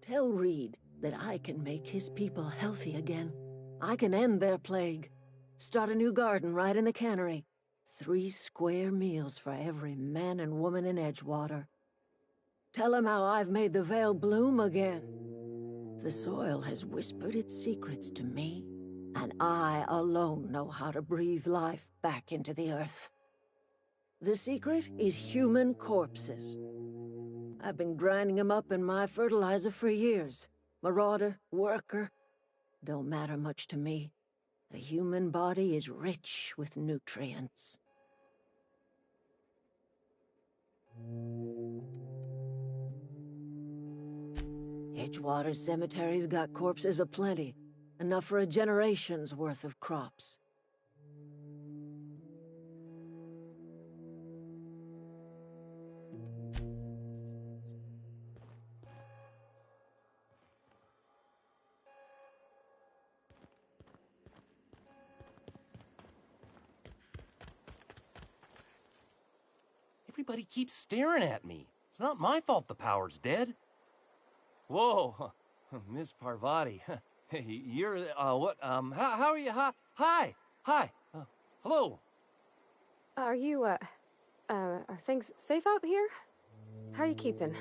Tell Reed that I can make his people healthy again. I can end their plague. Start a new garden right in the cannery. 3 square meals for every man and woman in Edgewater. Tell him how I've made the Vale bloom again. The soil has whispered its secrets to me, and I alone know how to breathe life back into the earth. The secret is human corpses. I've been grinding them up in my fertilizer for years. Marauder, worker, don't matter much to me. The human body is rich with nutrients. Edgewater's cemetery's got corpses aplenty, enough for a generation's worth of crops. Everybody keeps staring at me. It's not my fault the power's dead. Whoa, Miss Parvati. Hey, you're, what, how are you? Hi, hello. Are you, are things safe out here? How are you keeping?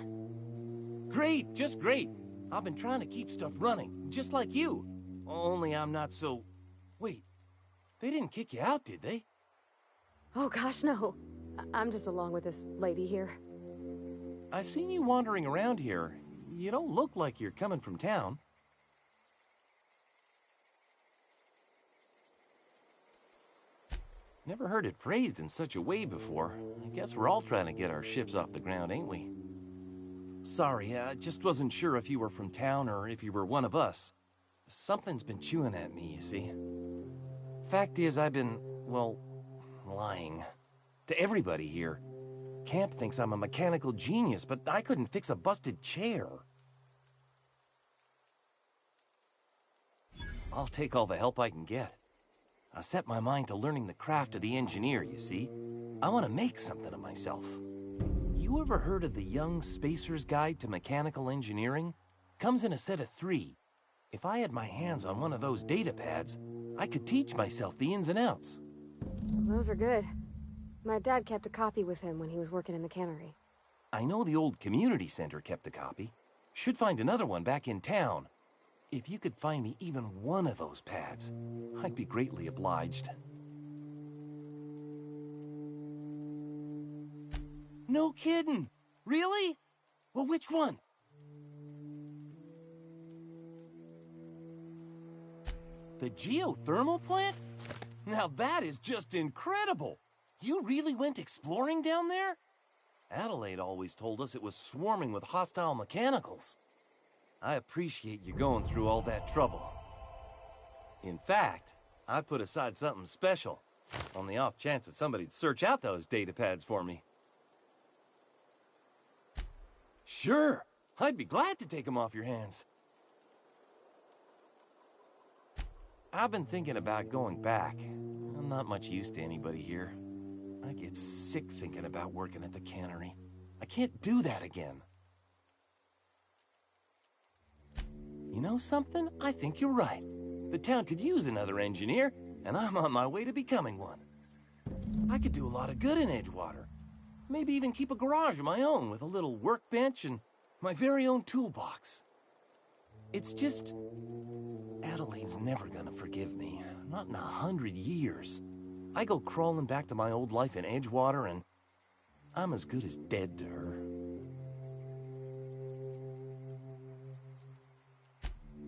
Great, just great. I've been trying to keep stuff running, just like you. Only I'm not so... Wait, they didn't kick you out, did they? Oh gosh, no. I'm just along with this lady here. I seen you wandering around here. You don't look like you're coming from town. Never heard it phrased in such a way before. I guess we're all trying to get our ships off the ground, ain't we? Sorry, I just wasn't sure if you were from town or if you were one of us. Something's been chewing at me, you see. Fact is, I've been, well, lying. To everybody here. Camp thinks I'm a mechanical genius, but I couldn't fix a busted chair. I'll take all the help I can get. I set my mind to learning the craft of the engineer, you see. I want to make something of myself. You ever heard of the Young Spacer's Guide to Mechanical Engineering? Comes in a set of 3. If I had my hands on one of those data pads, I could teach myself the ins and outs. Those are good. My dad kept a copy with him when he was working in the cannery. I know the old community center kept a copy. Should find another one back in town. If you could find me even one of those pads, I'd be greatly obliged. No kidding! Really? Well, which one? The geothermal plant? Now that is just incredible! You really went exploring down there? Adelaide always told us it was swarming with hostile mechanicals. I appreciate you going through all that trouble. In fact, I put aside something special, on the off chance that somebody'd search out those data pads for me. Sure, I'd be glad to take them off your hands. I've been thinking about going back. I'm not much use to anybody here. I get sick thinking about working at the cannery. I can't do that again. You know something? I think you're right. The town could use another engineer, and I'm on my way to becoming one. I could do a lot of good in Edgewater. Maybe even keep a garage of my own with a little workbench and my very own toolbox. It's just... Adelaide's never gonna forgive me. Not in 100 years. I go crawling back to my old life in Edgewater, and I'm as good as dead to her.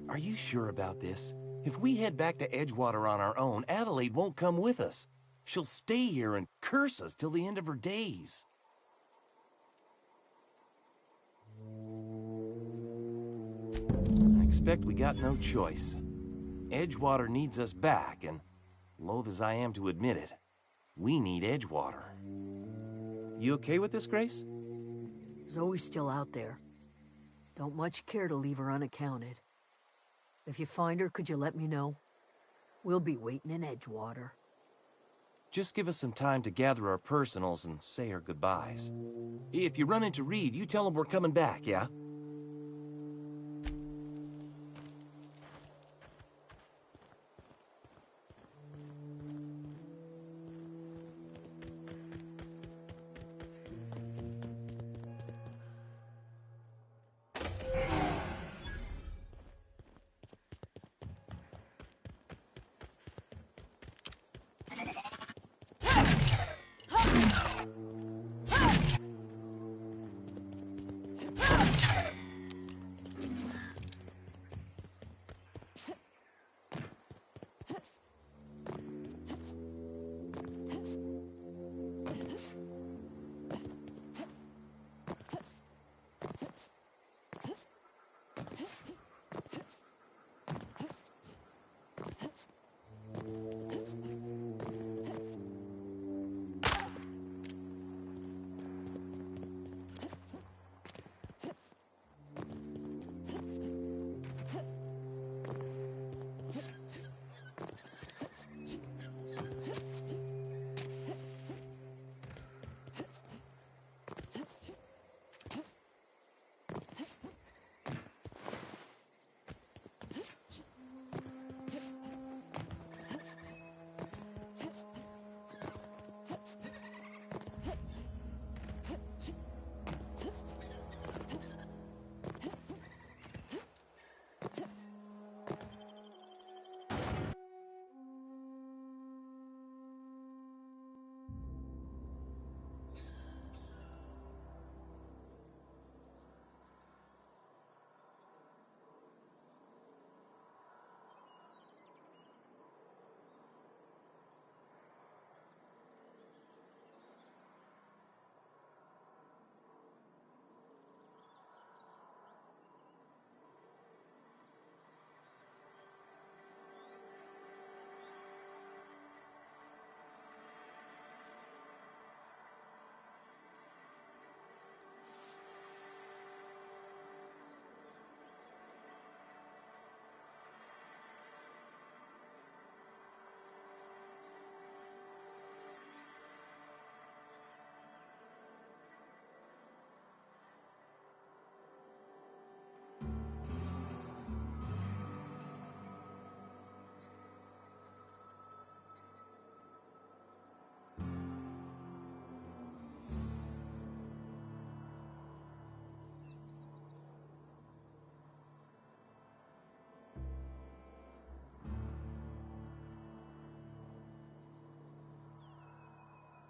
Are you sure about this? If we head back to Edgewater on our own, Adelaide won't come with us. She'll stay here and curse us till the end of her days. I expect we got no choice. Edgewater needs us back, and loath as I am to admit it, we need Edgewater. You okay with this, Grace? Zoe's still out there. Don't much care to leave her unaccounted. If you find her, could you let me know? We'll be waiting in Edgewater. Just give us some time to gather our personals and say our goodbyes. If you run into Reed, you tell him we're coming back, yeah?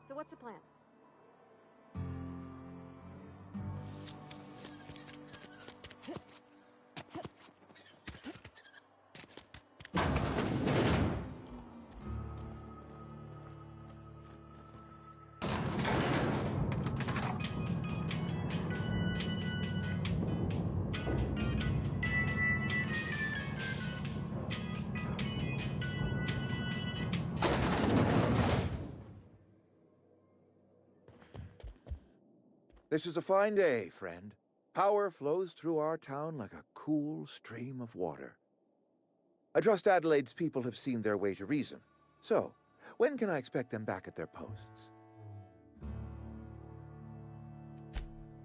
So what's the plan? This is a fine day, friend. Power flows through our town like a cool stream of water. I trust Adelaide's people have seen their way to reason. So, when can I expect them back at their posts?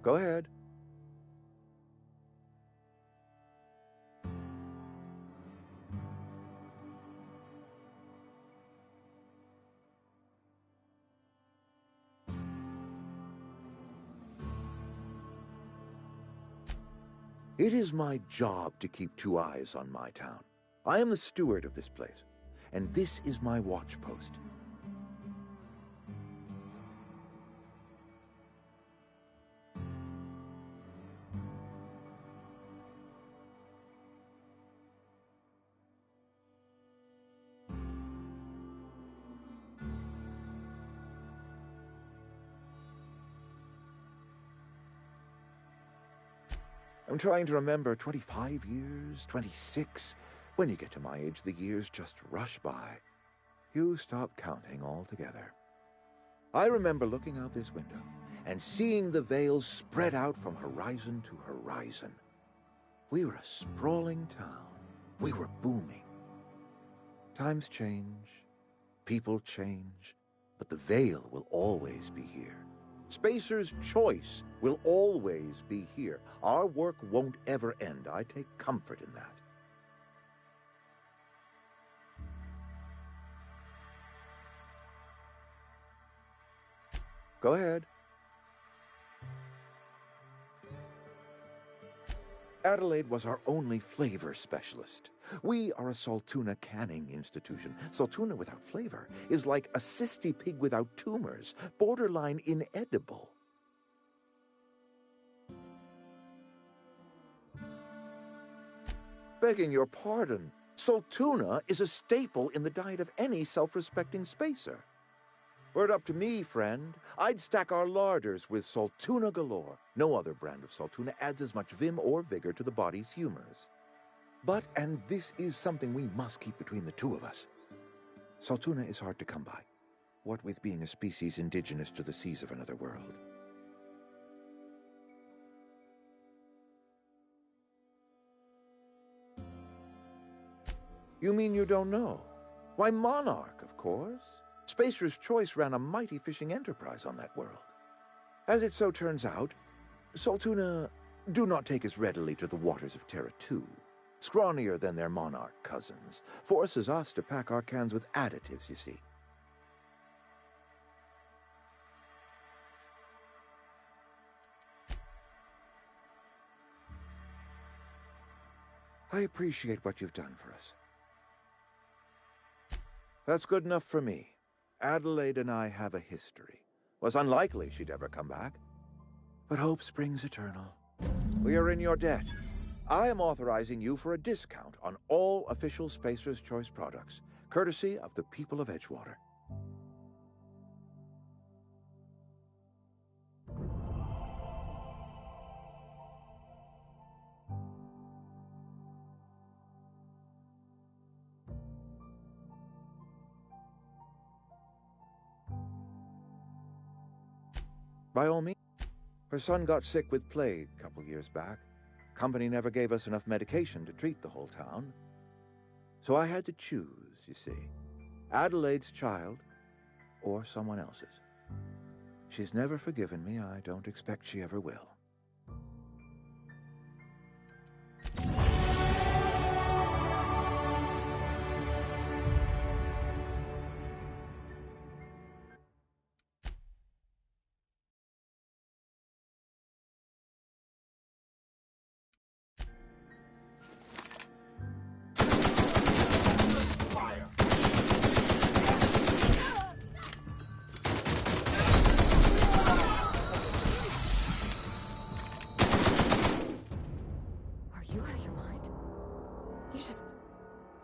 Go ahead. It is my job to keep two eyes on my town. I am the steward of this place, and this is my watch post. I'm trying to remember 25 years, 26. When you get to my age, the years just rush by. You stop counting altogether. I remember looking out this window and seeing the veils spread out from horizon to horizon. We were a sprawling town. We were booming. Times change, people change, but the veil will always be here. Spacer's Choice will always be here. Our work won't ever end. I take comfort in that. Go ahead. Adelaide was our only flavor specialist. We are a Saltuna canning institution. Saltuna without flavor is like a cysty pig without tumors, borderline inedible. Begging your pardon, Saltuna is a staple in the diet of any self-respecting spacer. Were it up to me, friend, I'd stack our larders with Saltuna galore. No other brand of Saltuna adds as much vim or vigor to the body's humors. But, and this is something we must keep between the two of us, Saltuna is hard to come by, what with being a species indigenous to the seas of another world. You mean you don't know? Why, Monarch, of course. Spacer's Choice ran a mighty fishing enterprise on that world. As it so turns out, Saltuna do not take as readily to the waters of Terra 2. Scrawnier than their Monarch cousins. Forces us to pack our cans with additives, you see. I appreciate what you've done for us. That's good enough for me. Adelaide and I have a history. Was unlikely she'd ever come back. But hope springs eternal. We are in your debt. I am authorizing you for a discount on all official Spacer's Choice products, courtesy of the people of Edgewater. By all means. Her son got sick with plague a couple years back. Company never gave us enough medication to treat the whole town. So I had to choose, you see. Adelaide's child or someone else's. She's never forgiven me. I don't expect she ever will.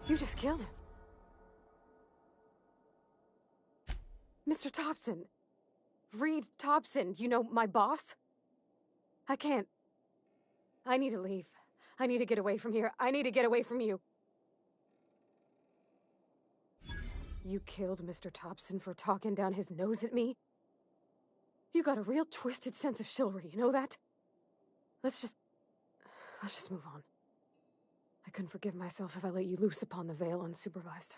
You just killed him. Mr. Thompson. Reed Thompson, you know, my boss? I can't. I need to leave. I need to get away from here. I need to get away from you. You killed Mr. Thompson for talking down his nose at me? You got a real twisted sense of chivalry, you know that? Let's just move on. I couldn't forgive myself if I let you loose upon the Vale unsupervised.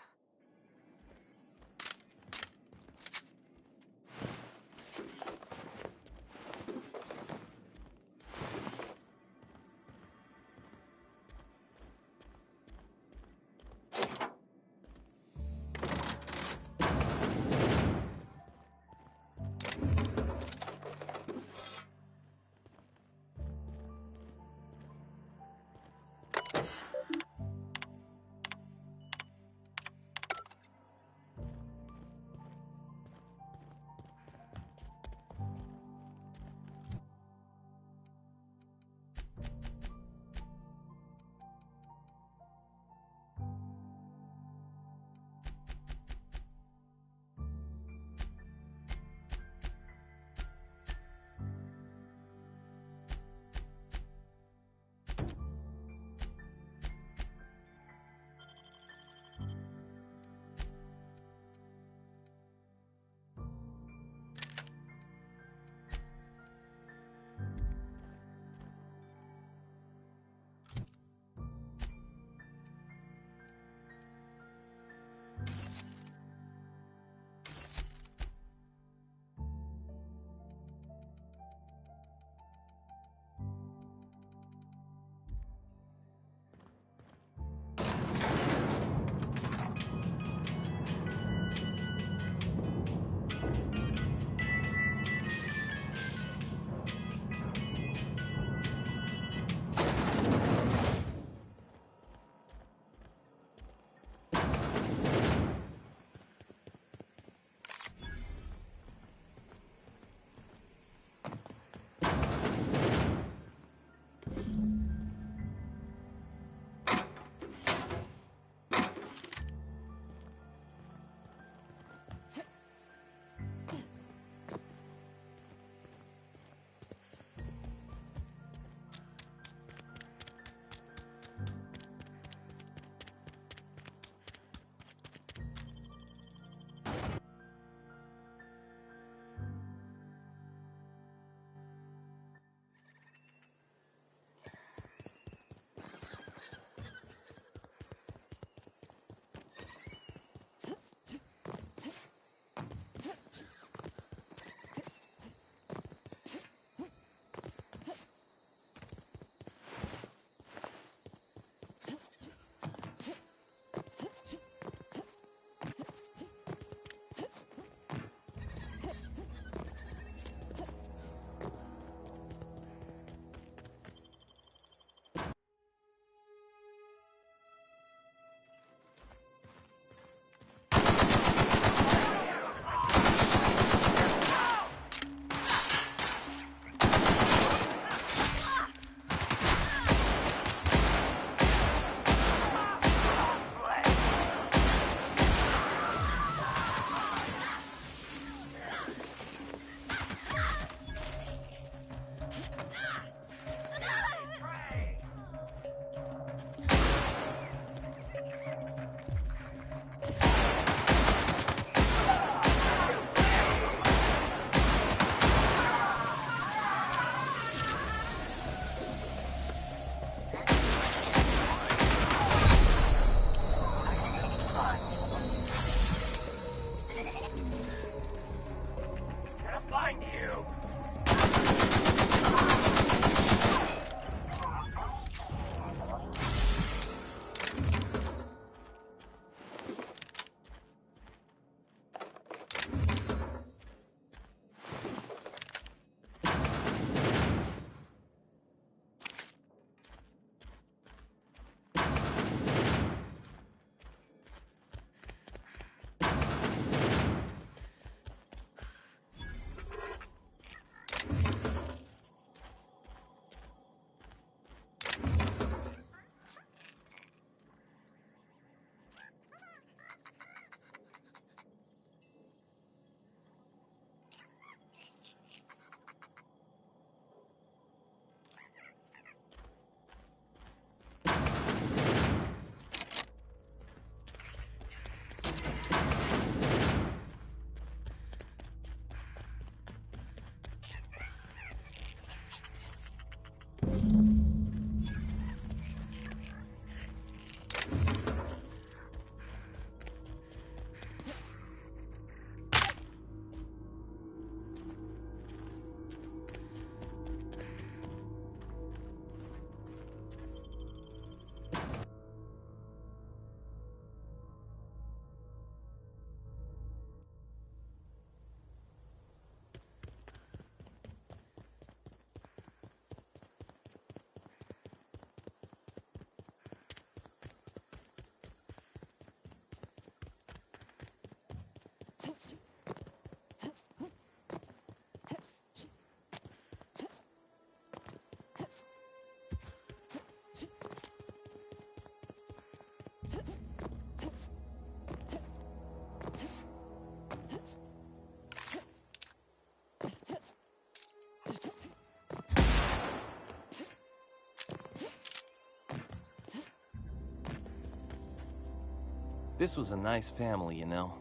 This was a nice family, you know.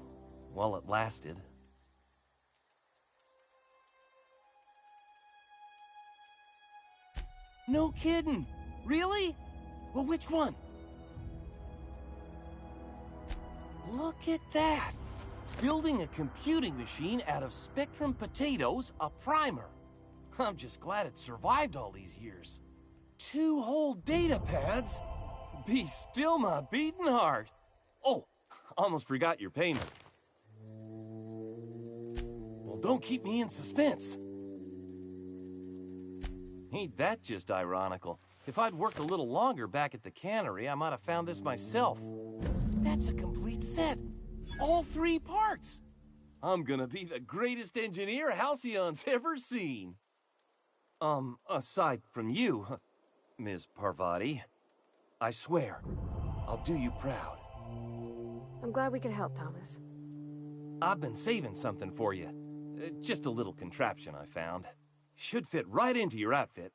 While it lasted. No kidding! Really? Well, which one? Look at that! Building a computing machine out of Spectrum potatoes, a primer. I'm just glad it survived all these years. 2 whole data pads? Be still my beating heart. Oh, almost forgot your payment. Well, don't keep me in suspense. Ain't that just ironical? If I'd worked a little longer back at the cannery, I might have found this myself. That's a complete set. All 3 parts. I'm gonna be the greatest engineer Halcyon's ever seen. Aside from you, Ms. Parvati, I swear, I'll do you proud. I'm glad we could help, Thomas. I've been saving something for you. Just a little contraption I found. Should fit right into your outfit.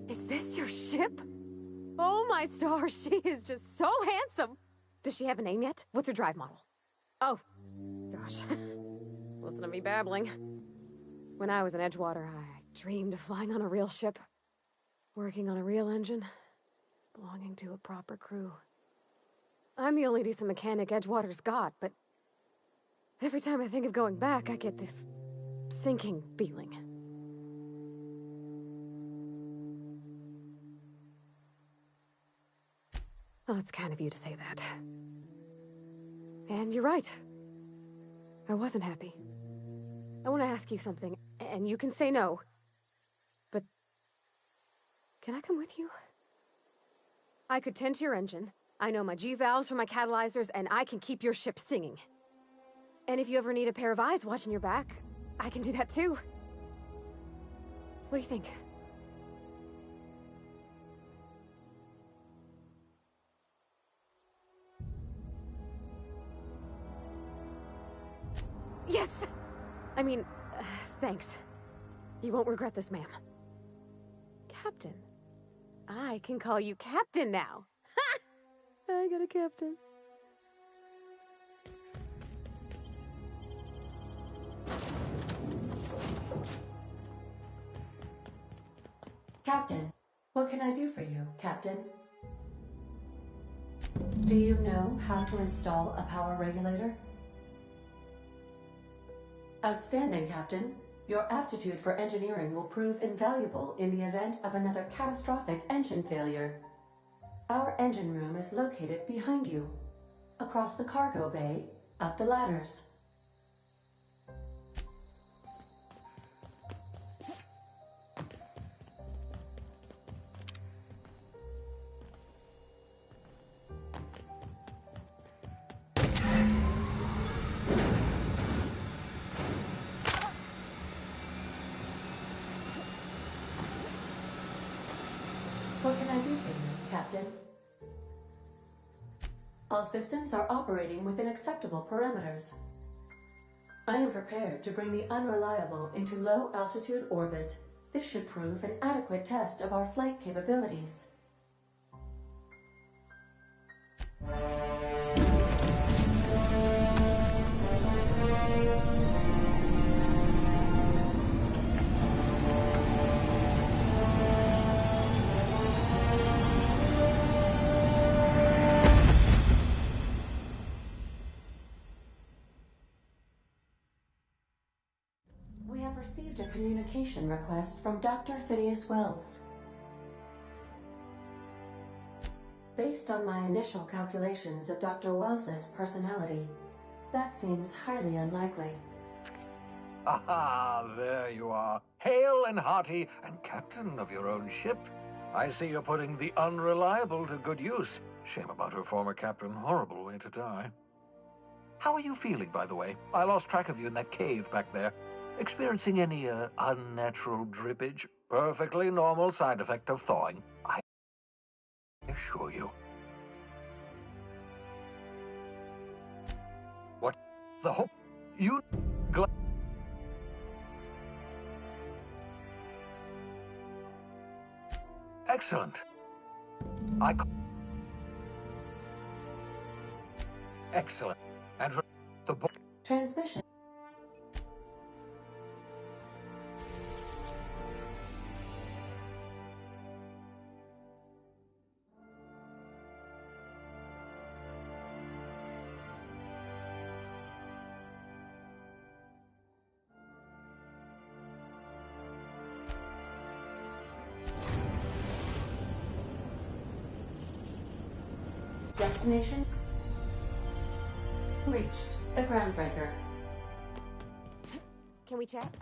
Is this your ship? Oh my stars, she is just so handsome. Does she have a name yet? What's her drive model? Oh, gosh. Listen to me babbling. When I was in Edgewater, I dreamed of flying on a real ship, working on a real engine, belonging to a proper crew. I'm the only decent mechanic Edgewater's got, but every time I think of going back, I get this sinking feeling. Well, it's kind of you to say that. And you're right. I wasn't happy. I want to ask you something, and you can say no. But can I come with you? I could tend to your engine. I know my G-valves for my catalyzers, and I can keep your ship singing. And if you ever need a pair of eyes watching your back, I can do that too. What do you think? Yes! I mean, thanks. You won't regret this, ma'am. Captain. I can call you Captain now. Ha! I got a captain. Captain, what can I do for you, Captain? Do you know how to install a power regulator? Outstanding, Captain. Your aptitude for engineering will prove invaluable in the event of another catastrophic engine failure. Our engine room is located behind you, across the cargo bay, up the ladders. What can I do for you, Captain? All systems are operating within acceptable parameters. I am prepared to bring the unreliable into low-altitude orbit. This should prove an adequate test of our flight capabilities. received a communication request from Dr. Phineas Wells. Based on my initial calculations of Dr. Wells's personality, that seems highly unlikely. Aha, there you are. Hale and hearty, and captain of your own ship. I see you're putting the unreliable to good use. Shame about her former captain. Horrible way to die. How are you feeling, by the way? I lost track of you in that cave back there. Experiencing any, unnatural drippage? Perfectly normal side effect of thawing, I assure you. What the hope? You... Excellent. Excellent. And the Transmission. Destination reached. The groundbreaker. Can we chat?